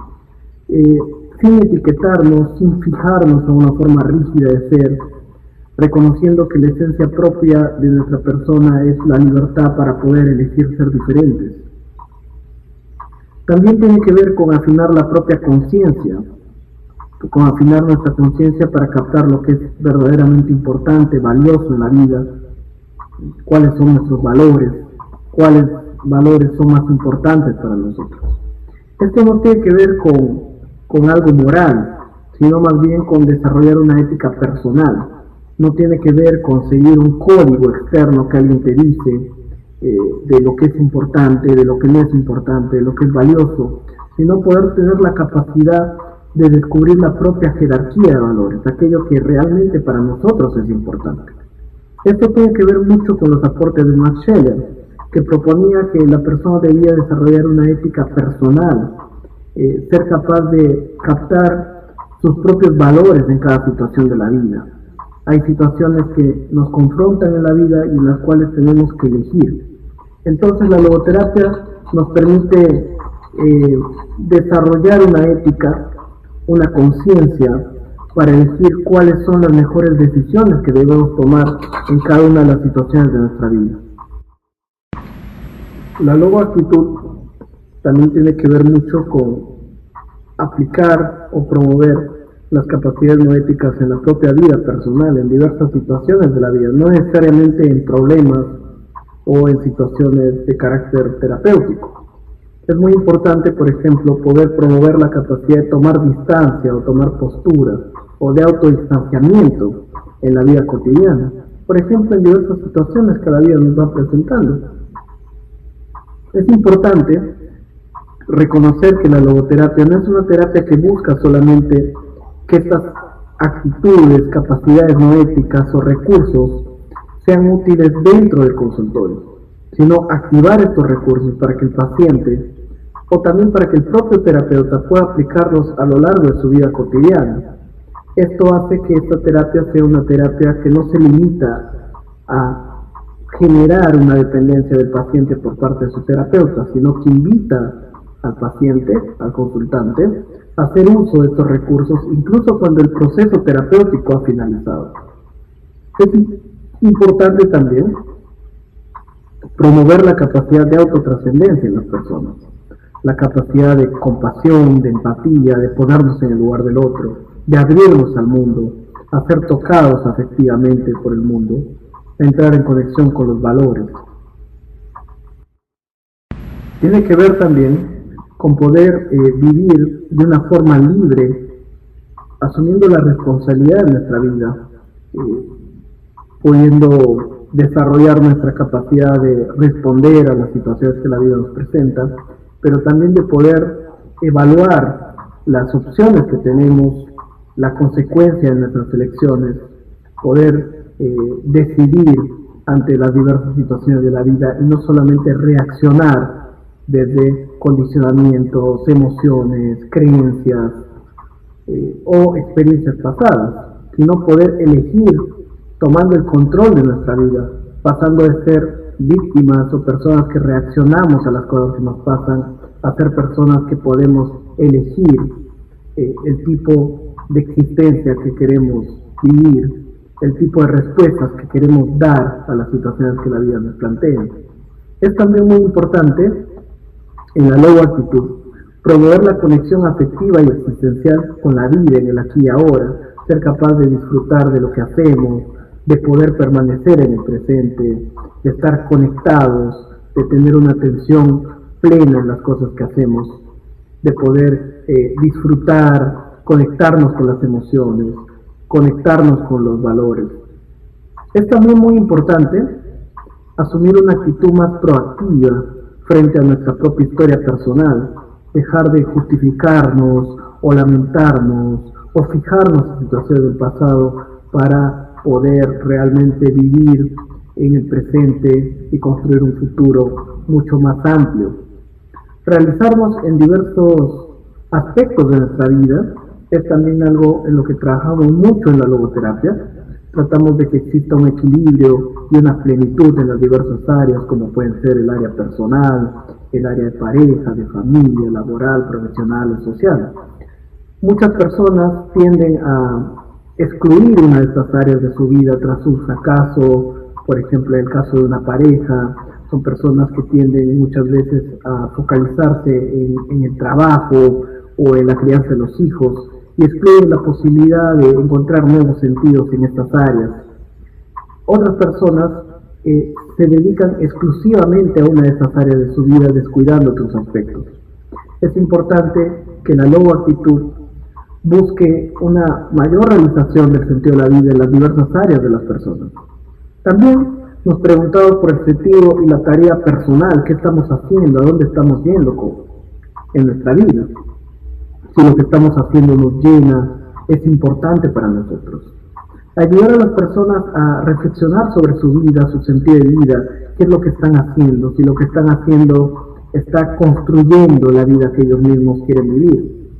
sin etiquetarnos, sin fijarnos en una forma rígida de ser, reconociendo que la esencia propia de nuestra persona es la libertad para poder elegir ser diferentes? También tiene que ver con afinar la propia conciencia, con afinar nuestra conciencia para captar lo que es verdaderamente importante, valioso en la vida, cuáles son nuestros valores, cuáles valores son más importantes para nosotros. Esto no tiene que ver con algo moral, sino más bien con desarrollar una ética personal. No tiene que ver con seguir un código externo que alguien te dice de lo que es importante, de lo que no es importante, de lo que es valioso, sino poder tener la capacidad de descubrir la propia jerarquía de valores, aquello que realmente para nosotros es importante. Esto tiene que ver mucho con los aportes de Max Scheler, que proponía que la persona debía desarrollar una ética personal, ser capaz de captar sus propios valores en cada situación de la vida. Hay situaciones que nos confrontan en la vida y en las cuales tenemos que elegir. Entonces la logoterapia nos permite desarrollar una ética, una conciencia para elegir cuáles son las mejores decisiones que debemos tomar en cada una de las situaciones de nuestra vida. La logoactitud también tiene que ver mucho con aplicar o promover las capacidades no éticas en la propia vida personal, en diversas situaciones de la vida, no necesariamente en problemas o en situaciones de carácter terapéutico. Es muy importante, por ejemplo, poder promover la capacidad de tomar distancia o tomar posturas o de autodistanciamiento en la vida cotidiana, por ejemplo, en diversas situaciones que la vida nos va presentando. Es importante reconocer que la logoterapia no es una terapia que busca solamente que estas actitudes, capacidades no éticas o recursos sean útiles dentro del consultorio, sino activar estos recursos para que el paciente o también para que el propio terapeuta pueda aplicarlos a lo largo de su vida cotidiana. Esto hace que esta terapia sea una terapia que no se limita a generar una dependencia del paciente por parte de su terapeuta, sino que invita al paciente, al consultante, a hacer uso de estos recursos incluso cuando el proceso terapéutico ha finalizado. Es importante también promover la capacidad de autotrascendencia en las personas, la capacidad de compasión, de empatía, de ponernos en el lugar del otro, de abrirnos al mundo, a ser tocados afectivamente por el mundo, a entrar en conexión con los valores. Tiene que ver también con poder vivir de una forma libre, asumiendo la responsabilidad de nuestra vida, pudiendo desarrollar nuestra capacidad de responder a las situaciones que la vida nos presenta, pero también de poder evaluar las opciones que tenemos, la consecuencia de nuestras elecciones, poder decidir ante las diversas situaciones de la vida y no solamente reaccionar desde condicionamientos, emociones, creencias o experiencias pasadas, sino poder elegir tomando el control de nuestra vida, pasando de ser víctimas o personas que reaccionamos a las cosas que nos pasan, a ser personas que podemos elegir el tipo de existencia que queremos vivir, el tipo de respuestas que queremos dar a las situaciones que la vida nos plantea. Es también muy importante en la logoactitud promover la conexión afectiva y existencial con la vida en el aquí y ahora, ser capaz de disfrutar de lo que hacemos, de poder permanecer en el presente, de estar conectados, de tener una atención plena en las cosas que hacemos, de poder disfrutar, conectarnos con las emociones, conectarnos con los valores. Es también muy importante asumir una actitud más proactiva frente a nuestra propia historia personal, dejar de justificarnos o lamentarnos o fijarnos en situaciones del pasado para poder realmente vivir en el presente y construir un futuro mucho más amplio. Realizarnos en diversos aspectos de nuestra vida. Es también algo en lo que trabajamos mucho en la logoterapia. Tratamos de que exista un equilibrio y una plenitud en las diversas áreas, como pueden ser el área personal, el área de pareja, de familia, laboral, profesional y social. Muchas personas tienden a excluir una de estas áreas de su vida tras un fracaso, por ejemplo, en el caso de una pareja. Son personas que tienden muchas veces a focalizarse en el trabajo o en la crianza de los hijos y excluyen la posibilidad de encontrar nuevos sentidos en estas áreas. Otras personas se dedican exclusivamente a una de estas áreas de su vida, descuidando otros aspectos. Es importante que la logoactitud busque una mayor realización del sentido de la vida en las diversas áreas de las personas. También nos preguntamos por el sentido y la tarea personal, qué estamos haciendo, a dónde estamos yendo en nuestra vida. Si lo que estamos haciendo nos llena, es importante para nosotros. Ayudar a las personas a reflexionar sobre su vida, su sentido de vida, qué es lo que están haciendo, si lo que están haciendo está construyendo la vida que ellos mismos quieren vivir.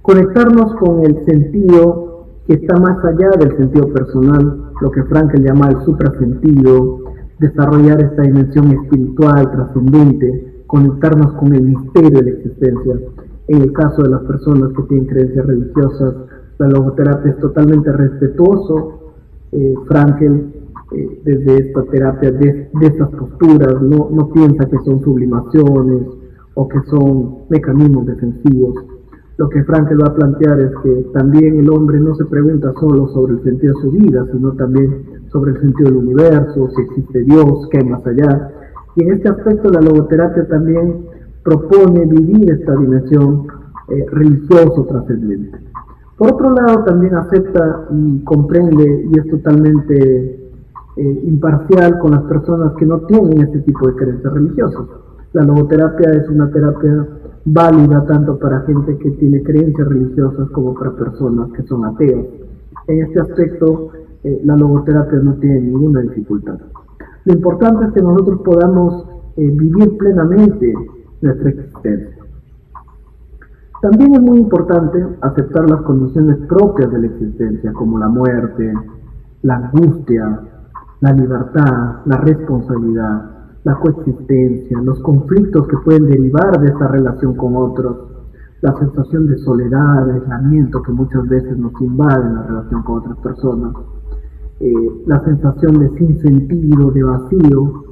Conectarnos con el sentido que está más allá del sentido personal, lo que Frankl llama el suprasentido, desarrollar esta dimensión espiritual, trascendente, conectarnos con el misterio de la existencia. En el caso de las personas que tienen creencias religiosas, la logoterapia es totalmente respetuoso. Frankl, desde esta terapia, de estas posturas, no piensa que son sublimaciones o que son mecanismos defensivos. Lo que Frankl va a plantear es que también el hombre no se pregunta solo sobre el sentido de su vida, sino también sobre el sentido del universo, si existe Dios, qué hay más allá. Y en este aspecto la logoterapia también propone vivir esta dimensión religioso trascendente. Por otro lado, también acepta y comprende y es totalmente imparcial con las personas que no tienen este tipo de creencias religiosas. La logoterapia es una terapia válida tanto para gente que tiene creencias religiosas como para personas que son ateas. En este aspecto, la logoterapia no tiene ninguna dificultad. Lo importante es que nosotros podamos vivir plenamente nuestra existencia. También es muy importante aceptar las condiciones propias de la existencia, como la muerte, la angustia, la libertad, la responsabilidad, la coexistencia, los conflictos que pueden derivar de esa relación con otros, la sensación de soledad, de aislamiento que muchas veces nos invade en la relación con otras personas, la sensación de sinsentido, de vacío,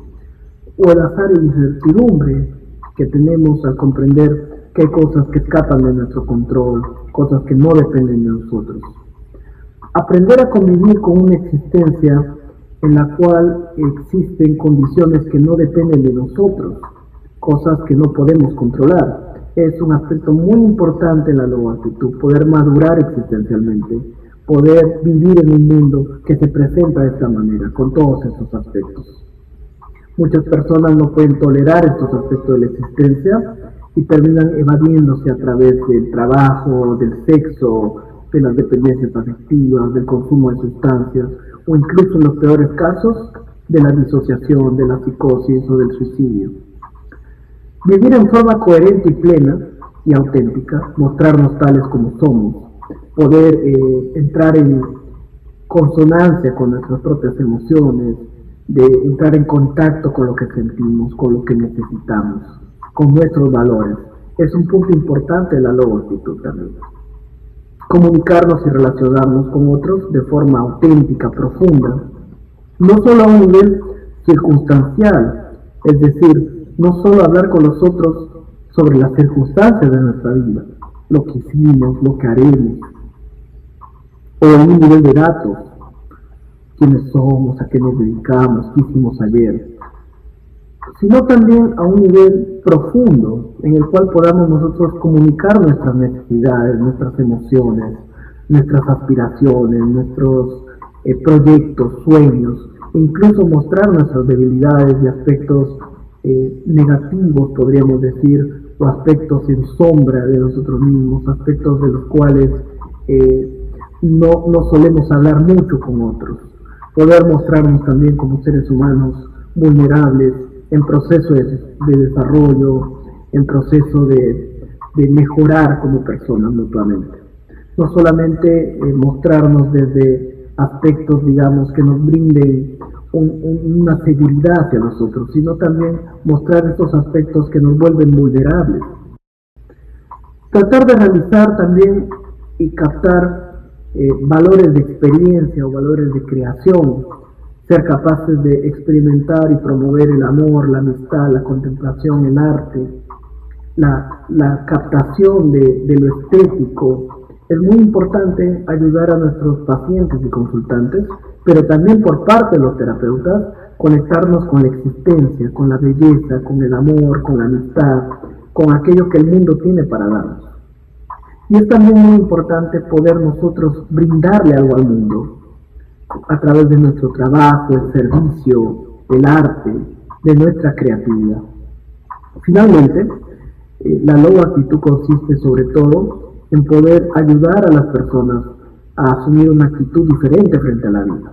o el azar y la incertidumbre que tenemos al comprender que hay cosas que escapan de nuestro control, cosas que no dependen de nosotros. Aprender a convivir con una existencia en la cual existen condiciones que no dependen de nosotros, cosas que no podemos controlar, es un aspecto muy importante en la logoactitud, poder madurar existencialmente, poder vivir en un mundo que se presenta de esta manera, con todos estos aspectos. Muchas personas no pueden tolerar estos aspectos de la existencia y terminan evadiéndose a través del trabajo, del sexo, de las dependencias afectivas, del consumo de sustancias, o incluso en los peores casos, de la disociación, de la psicosis o del suicidio. Vivir en forma coherente y plena y auténtica, mostrarnos tales como somos, poder entrar en consonancia con nuestras propias emociones, de entrar en contacto con lo que sentimos, con lo que necesitamos, con nuestros valores. Es un punto importante de la logoactitud también. Comunicarnos y relacionarnos con otros de forma auténtica, profunda, no solo a un nivel circunstancial, es decir, no solo hablar con los otros sobre las circunstancias de nuestra vida, lo que hicimos, lo que haremos, o a un nivel de datos, quiénes somos, a qué nos dedicamos, qué hicimos ayer, sino también a un nivel profundo en el cual podamos nosotros comunicar nuestras necesidades, nuestras emociones, nuestras aspiraciones, nuestros proyectos, sueños, e incluso mostrar nuestras debilidades y aspectos negativos, podríamos decir, o aspectos en sombra de nosotros mismos, aspectos de los cuales no solemos hablar mucho con otros. Poder mostrarnos también como seres humanos vulnerables, en proceso de desarrollo, en proceso de de mejorar como personas mutuamente. No solamente mostrarnos desde aspectos, digamos, que nos brinden una seguridad hacia nosotros, sino también mostrar estos aspectos que nos vuelven vulnerables. Tratar de realizar también y captar valores de experiencia o valores de creación, ser capaces de experimentar y promover el amor, la amistad, la contemplación, el arte, la captación de lo estético. Es muy importante ayudar a nuestros pacientes y consultantes, pero también por parte de los terapeutas, conectarnos con la existencia, con la belleza, con el amor, con la amistad, con aquello que el mundo tiene para darnos. Y es también muy importante poder nosotros brindarle algo al mundo, a través de nuestro trabajo, el servicio, el arte, de nuestra creatividad. Finalmente, la logo actitud consiste sobre todo en poder ayudar a las personas a asumir una actitud diferente frente a la vida.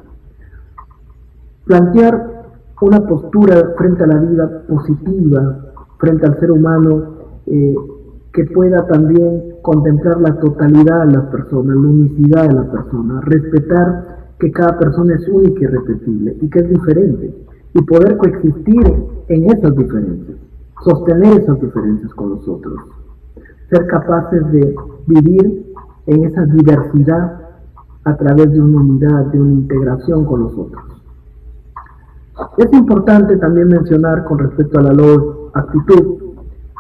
Plantear una postura frente a la vida positiva, frente al ser humano, que pueda también contemplar la totalidad de las personas, la unicidad de la persona, respetar que cada persona es única y irrepetible y que es diferente, y poder coexistir en esas diferencias, sostener esas diferencias con los otros, ser capaces de vivir en esa diversidad a través de una unidad, de una integración con los otros. Es importante también mencionar con respecto a la actitud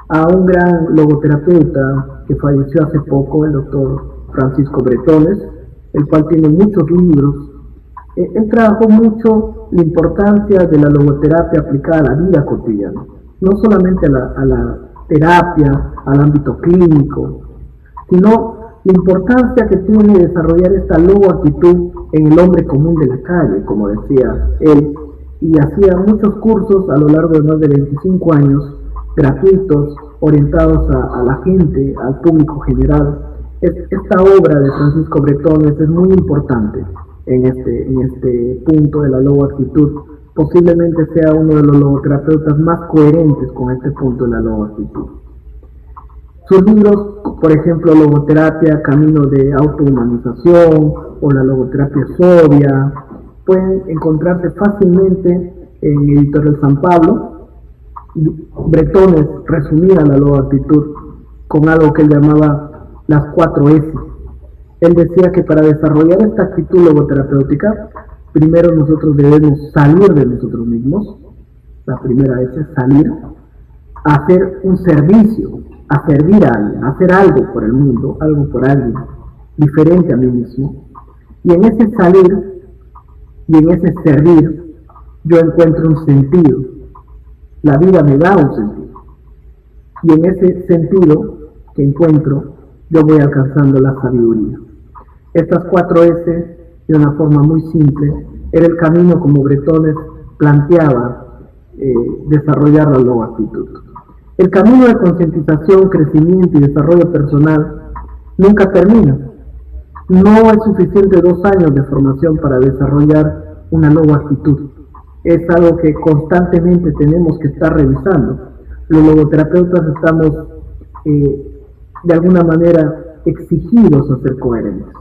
a un gran logoterapeuta que falleció hace poco, el doctor Francisco Bretones, el cual tiene muchos libros. Él trabajó mucho la importancia de la logoterapia aplicada a la vida cotidiana, no solamente a la terapia, al ámbito clínico, sino la importancia que tiene desarrollar esta logoactitud en el hombre común de la calle, como decía él, y hacía muchos cursos a lo largo de más de 25 años, gratuitos, orientados a la gente, al público general. Esta obra de Francisco Bretones es muy importante en este punto de la logoactitud. Posiblemente sea uno de los logoterapeutas más coherentes con este punto de la logoactitud. Sus libros, por ejemplo, Logoterapia, Camino de Autohumanización o la Logoterapia Sobria, pueden encontrarse fácilmente en Editorial San Pablo. Bretones resumía la logoactitud con algo que él llamaba las 4 S. Él decía que para desarrollar esta actitud logoterapéutica, primero nosotros debemos salir de nosotros mismos. La primera S es salir, a hacer un servicio, a servir a alguien, a hacer algo por el mundo, algo por alguien, diferente a mí mismo. Y en ese salir y en ese servir, yo encuentro un sentido. La vida me da un sentido. Y en ese sentido que encuentro, yo voy alcanzando la sabiduría. Estas 4 S, de una forma muy simple, era el camino como Bretones planteaba desarrollar la logoactitud. El camino de concientización, crecimiento y desarrollo personal nunca termina. No es suficiente 2 años de formación para desarrollar una logoactitud. Es algo que constantemente tenemos que estar revisando. Los logoterapeutas estamos de alguna manera exigidos a ser coherentes.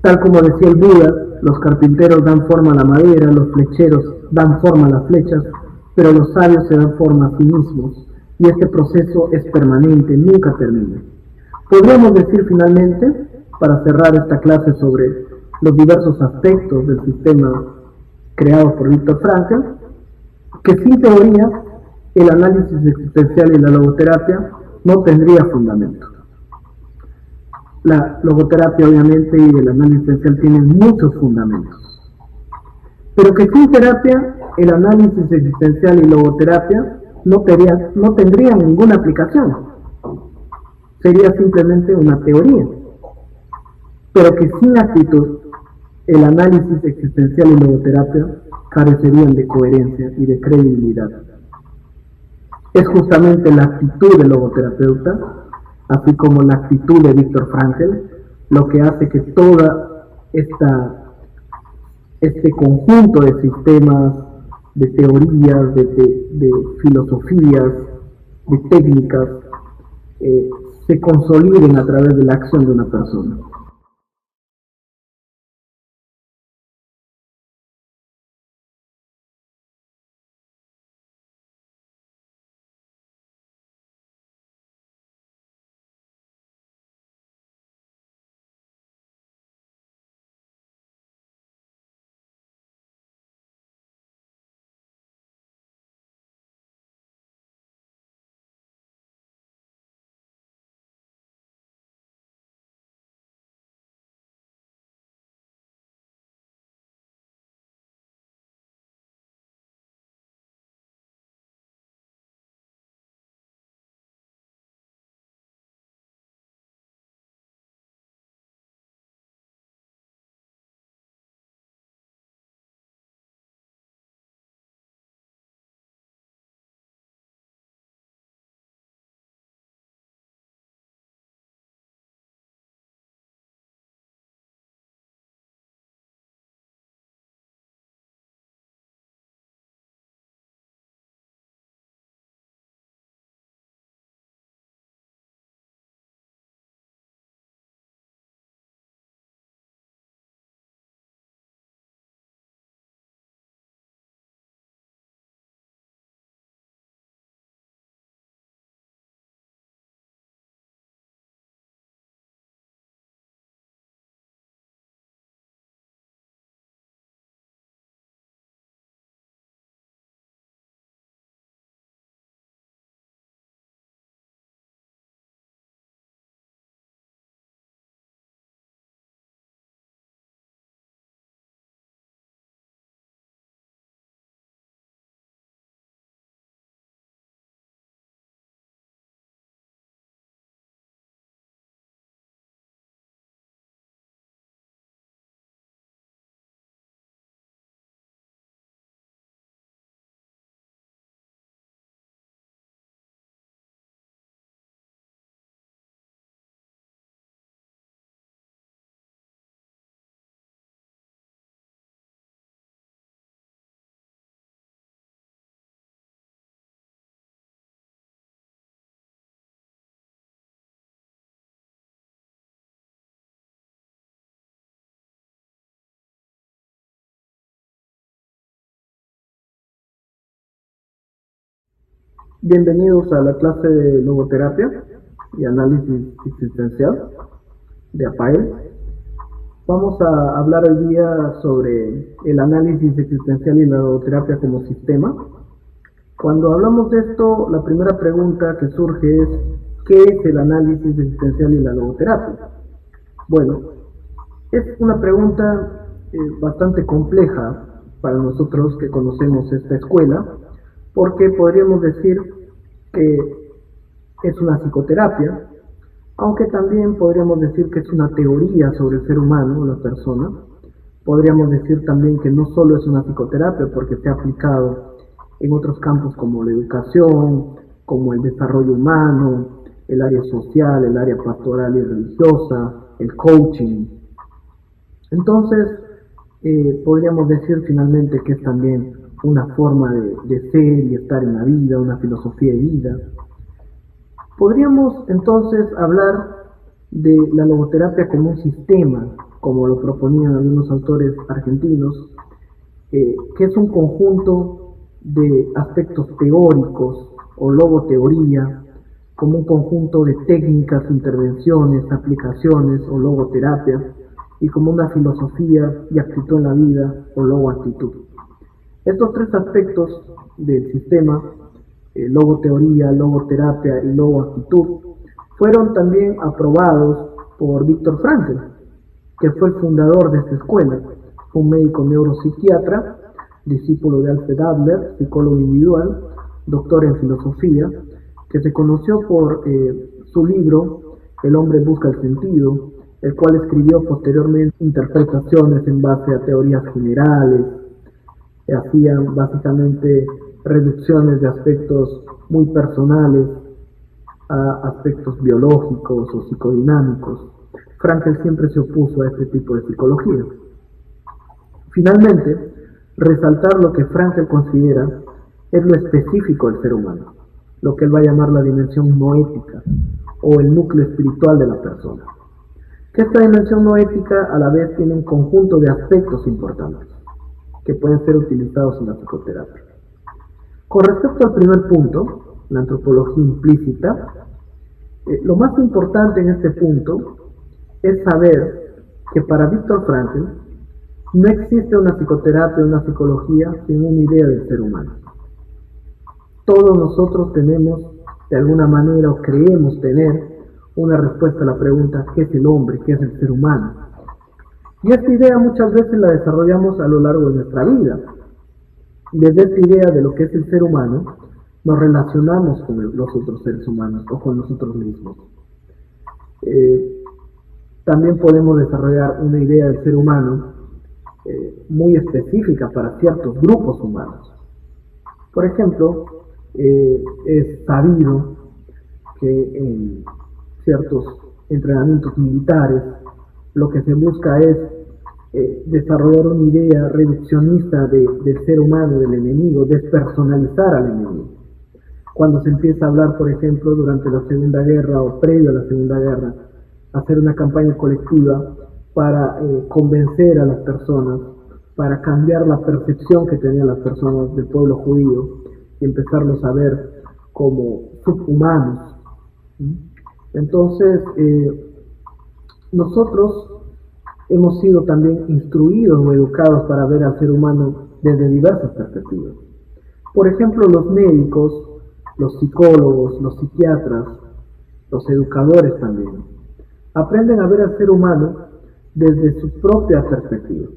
Tal como decía el Buda, los carpinteros dan forma a la madera, los flecheros dan forma a las flechas, pero los sabios se dan forma a sí mismos, y este proceso es permanente, nunca termina. Podríamos decir finalmente, para cerrar esta clase sobre los diversos aspectos del sistema creado por Viktor Frankl, que sin teoría el análisis existencial y la logoterapia no tendría fundamento. La logoterapia obviamente y el análisis existencial tienen muchos fundamentos, pero que sin terapia el análisis existencial y logoterapia no tendrían ninguna aplicación, sería simplemente una teoría, pero que sin actitud el análisis existencial y logoterapia carecerían de coherencia y de credibilidad. Es justamente la actitud del logoterapeuta, así como la actitud de Viktor Frankl, lo que hace que toda este conjunto de sistemas, de teorías, de filosofías, de técnicas, se consoliden a través de la acción de una persona. Bienvenidos a la clase de logoterapia y análisis existencial de APAEL. Vamos a hablar hoy día sobre el análisis existencial y la logoterapia como sistema. Cuando hablamos de esto, la primera pregunta que surge es: ¿qué es el análisis existencial y la logoterapia? Bueno, es una pregunta bastante compleja para nosotros que conocemos esta escuela, porque podríamos decir que es una psicoterapia, aunque también podríamos decir que es una teoría sobre el ser humano, la persona. Podríamos decir también que no solo es una psicoterapia, porque se ha aplicado en otros campos como la educación, como el desarrollo humano, el área social, el área pastoral y religiosa, el coaching. Entonces, podríamos decir finalmente que es también una forma de ser y estar en la vida, una filosofía de vida. Podríamos entonces hablar de la logoterapia como un sistema, como lo proponían algunos autores argentinos, que es un conjunto de aspectos teóricos o logoteoría, como un conjunto de técnicas, intervenciones, aplicaciones o logoterapia, y como una filosofía y actitud en la vida o logoactitud. Estos tres aspectos del sistema, logoteoría, logoterapia y logoactitud, fueron también aprobados por Viktor Frankl, que fue el fundador de esta escuela. Fue un médico neuropsiquiatra, discípulo de Alfred Adler, psicólogo individual, doctor en filosofía, que se conoció por su libro El hombre busca el sentido, el cual escribió posteriormente interpretaciones en base a teorías generales, que hacían básicamente reducciones de aspectos muy personales a aspectos biológicos o psicodinámicos. Frankl siempre se opuso a este tipo de psicología. Finalmente, resaltar lo que Frankl considera es lo específico del ser humano, lo que él va a llamar la dimensión noética, o el núcleo espiritual de la persona. Que esta dimensión no ética a la vez tiene un conjunto de aspectos importantes que pueden ser utilizados en la psicoterapia. Con respecto al primer punto, la antropología implícita, lo más importante en este punto es saber que para Viktor Frankl no existe una psicoterapia o una psicología sin una idea del ser humano. Todos nosotros tenemos, de alguna manera, o creemos tener, una respuesta a la pregunta ¿qué es el hombre? ¿Qué es el ser humano? Y esta idea muchas veces la desarrollamos a lo largo de nuestra vida. Desde esta idea de lo que es el ser humano, nos relacionamos con los otros seres humanos o con nosotros mismos. También podemos desarrollar una idea del ser humano muy específica para ciertos grupos humanos. Por ejemplo, es sabido que en ciertos entrenamientos militares lo que se busca es desarrollar una idea reduccionista del ser humano, del enemigo, despersonalizar al enemigo. Cuando se empieza a hablar, por ejemplo, durante la Segunda Guerra o previo a la Segunda Guerra, hacer una campaña colectiva para convencer a las personas, para cambiar la percepción que tenían las personas del pueblo judío y empezarlos a ver como subhumanos. Entonces, nosotros hemos sido también instruidos o educados para ver al ser humano desde diversas perspectivas. Por ejemplo, los médicos, los psicólogos, los psiquiatras, los educadores también, aprenden a ver al ser humano desde su propia perspectiva,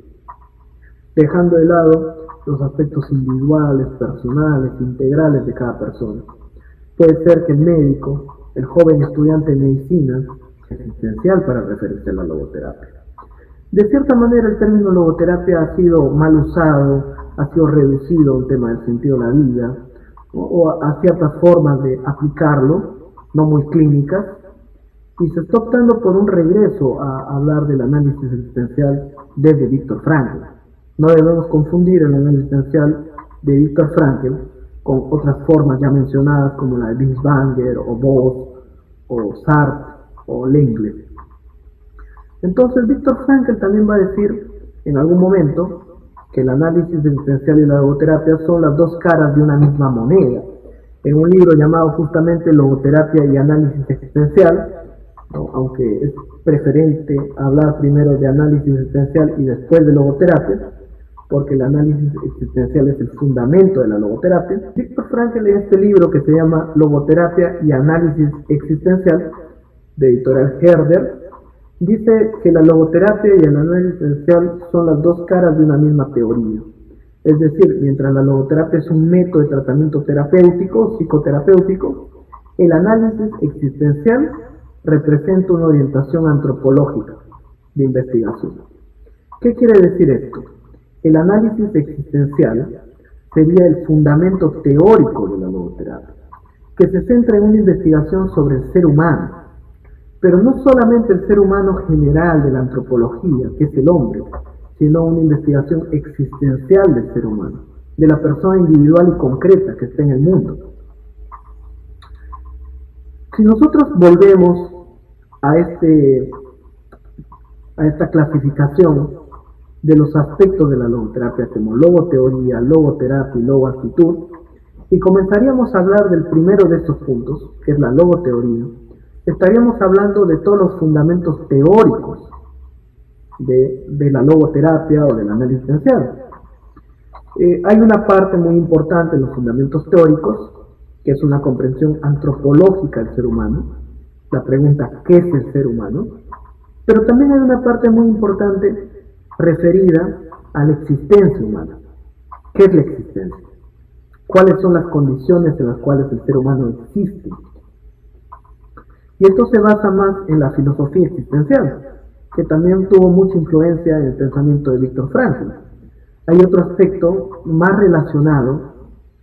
dejando de lado los aspectos individuales, personales, integrales de cada persona. Puede ser que el médico, el joven estudiante de medicina, es esencial para referirse a la logoterapia. De cierta manera el término logoterapia ha sido mal usado, ha sido reducido a un tema del sentido de la vida, o a ciertas formas de aplicarlo, no muy clínicas, y se está optando por un regreso a hablar del análisis existencial desde Viktor Frankl. No debemos confundir el análisis existencial de Viktor Frankl con otras formas ya mencionadas como la de Binswanger o Bosch o Sartre o Lenglet. Entonces Viktor Frankl también va a decir en algún momento que el análisis existencial y la logoterapia son las dos caras de una misma moneda. En un libro llamado justamente Logoterapia y Análisis Existencial, ¿no? Aunque es preferente hablar primero de análisis existencial y después de logoterapia, porque el análisis existencial es el fundamento de la logoterapia, Viktor Frankl en este libro que se llama Logoterapia y Análisis Existencial, de editorial Herder, dice que la logoterapia y el análisis existencial son las dos caras de una misma teoría. Es decir, mientras la logoterapia es un método de tratamiento terapéutico, psicoterapéutico, el análisis existencial representa una orientación antropológica de investigación. ¿Qué quiere decir esto? El análisis existencial sería el fundamento teórico de la logoterapia, que se centra en una investigación sobre el ser humano, pero no solamente el ser humano general de la antropología, que es el hombre, sino una investigación existencial del ser humano, de la persona individual y concreta que está en el mundo. Si nosotros volvemos a esta clasificación de los aspectos de la logoterapia como logoteoría, logoterapia y logoactitud, y comenzaríamos a hablar del primero de estos puntos, que es la logoteoría, estaríamos hablando de todos los fundamentos teóricos de la logoterapia o del análisis existencial. Hay una parte muy importante en los fundamentos teóricos, que es una comprensión antropológica del ser humano, la pregunta ¿qué es el ser humano? Pero también hay una parte muy importante referida a la existencia humana. ¿Qué es la existencia? ¿Cuáles son las condiciones en las cuales el ser humano existe? Y esto se basa más en la filosofía existencial, que también tuvo mucha influencia en el pensamiento de Viktor Frankl. Hay otro aspecto más relacionado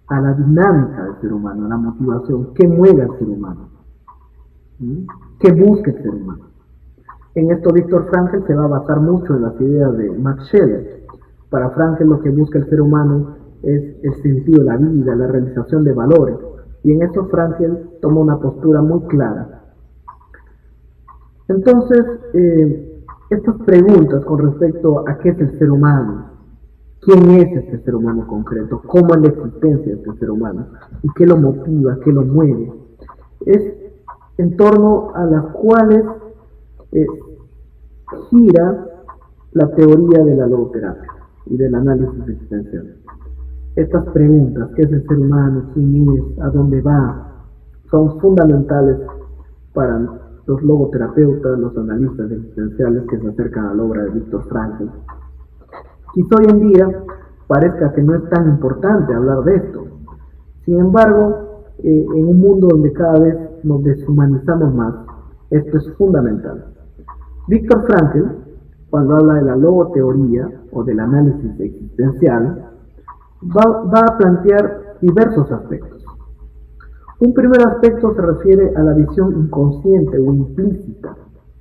a la dinámica del ser humano, a la motivación, qué mueve al ser humano, qué busca el ser humano. En esto Viktor Frankl se va a basar mucho en las ideas de Max Scheler. Para Frankl lo que busca el ser humano es el sentido de la vida, la realización de valores, y en eso Frankl toma una postura muy clara. Entonces, estas preguntas con respecto a qué es el ser humano, quién es este ser humano concreto, cómo es la existencia de este ser humano y qué lo motiva, qué lo mueve, es en torno a las cuales eh, gira la teoría de la logoterapia y del análisis existencial. Estas preguntas, ¿qué es el ser humano? ¿Quién es? ¿A dónde va? Son fundamentales para los logoterapeutas, los analistas existenciales que se acercan a la obra de Viktor Frankl. Quizá hoy en día parezca que no es tan importante hablar de esto. Sin embargo, en un mundo donde cada vez nos deshumanizamos más, esto es fundamental. Viktor Frankl, cuando habla de la logoteoría o del análisis existencial, va a plantear diversos aspectos. Un primer aspecto se refiere a la visión inconsciente o implícita,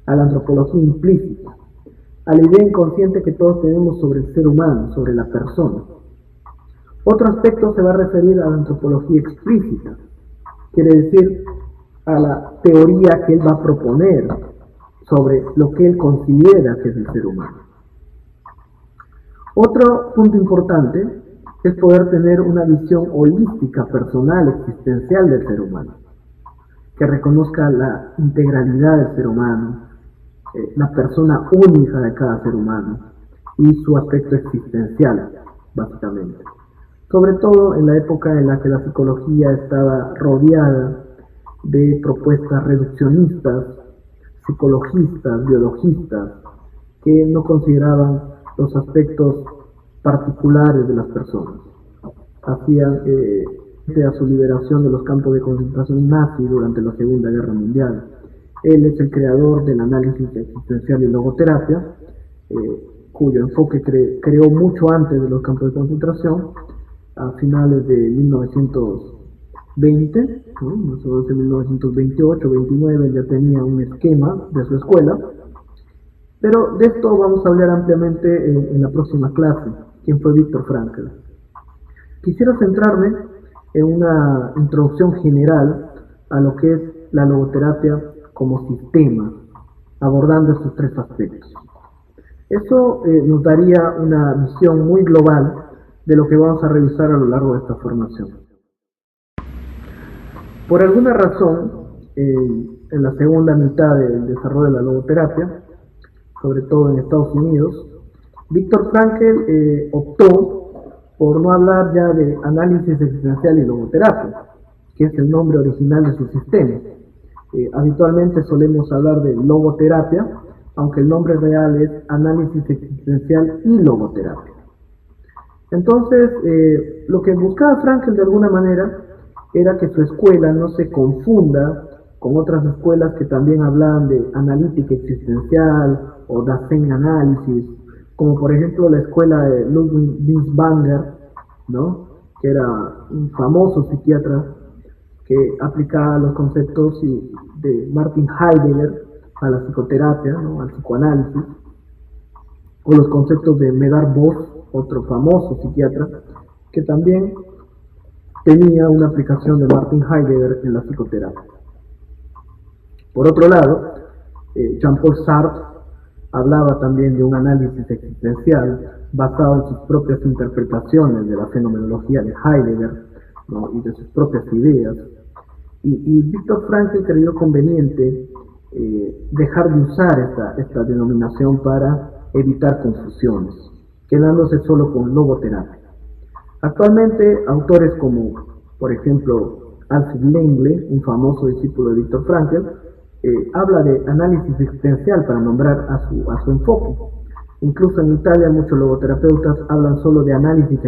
a la antropología implícita, a la idea inconsciente que todos tenemos sobre el ser humano, sobre la persona. Otro aspecto se va a referir a la antropología explícita, quiere decir a la teoría que él va a proponer sobre lo que él considera que es el ser humano. Otro punto importante es poder tener una visión holística, personal, existencial del ser humano, que reconozca la integralidad del ser humano, la persona única de cada ser humano y su aspecto existencial, básicamente. Sobre todo en la época en la que la psicología estaba rodeada de propuestas reduccionistas, psicologistas, biologistas, que no consideraban los aspectos particulares de las personas. Hacían a su liberación de los campos de concentración nazi durante la Segunda Guerra Mundial. Él es el creador del análisis existencial y logoterapia, cuyo enfoque creó mucho antes de los campos de concentración, a finales de 1920, ¿no? Más o menos en 1928-29 él ya tenía un esquema de su escuela, pero de esto vamos a hablar ampliamente en la próxima clase, quien fue Viktor Frankl. Quisiera centrarme en una introducción general a lo que es la logoterapia como sistema, abordando estos tres aspectos. Eso nos daría una visión muy global de lo que vamos a revisar a lo largo de esta formación. Por alguna razón, en la segunda mitad del desarrollo de la logoterapia, sobre todo en Estados Unidos, Viktor Frankl optó por no hablar ya de análisis existencial y logoterapia, que es el nombre original de su sistema. Habitualmente solemos hablar de logoterapia, aunque el nombre real es análisis existencial y logoterapia. Entonces, lo que buscaba Frankl de alguna manera era que su escuela no se confunda con otras escuelas que también hablaban de analítica existencial o Dasein-Análisis, como por ejemplo la escuela de Ludwig Binswanger, ¿no? Que era un famoso psiquiatra que aplicaba los conceptos de Martin Heidegger a la psicoterapia, ¿no? Al psicoanálisis, o los conceptos de Medard Voss, otro famoso psiquiatra, que también tenía una aplicación de Martin Heidegger en la psicoterapia. Por otro lado, Jean-Paul Sartre hablaba también de un análisis existencial basado en sus propias interpretaciones de la fenomenología de Heidegger, ¿no? Y de sus propias ideas. Y Viktor Frankl creyó conveniente dejar de usar esta denominación para evitar confusiones, quedándose solo con logoterapia. Actualmente, autores como, por ejemplo, Alfred Langley, un famoso discípulo de Viktor Frankl, habla de análisis existencial para nombrar a su enfoque. Incluso en Italia muchos logoterapeutas hablan solo de análisis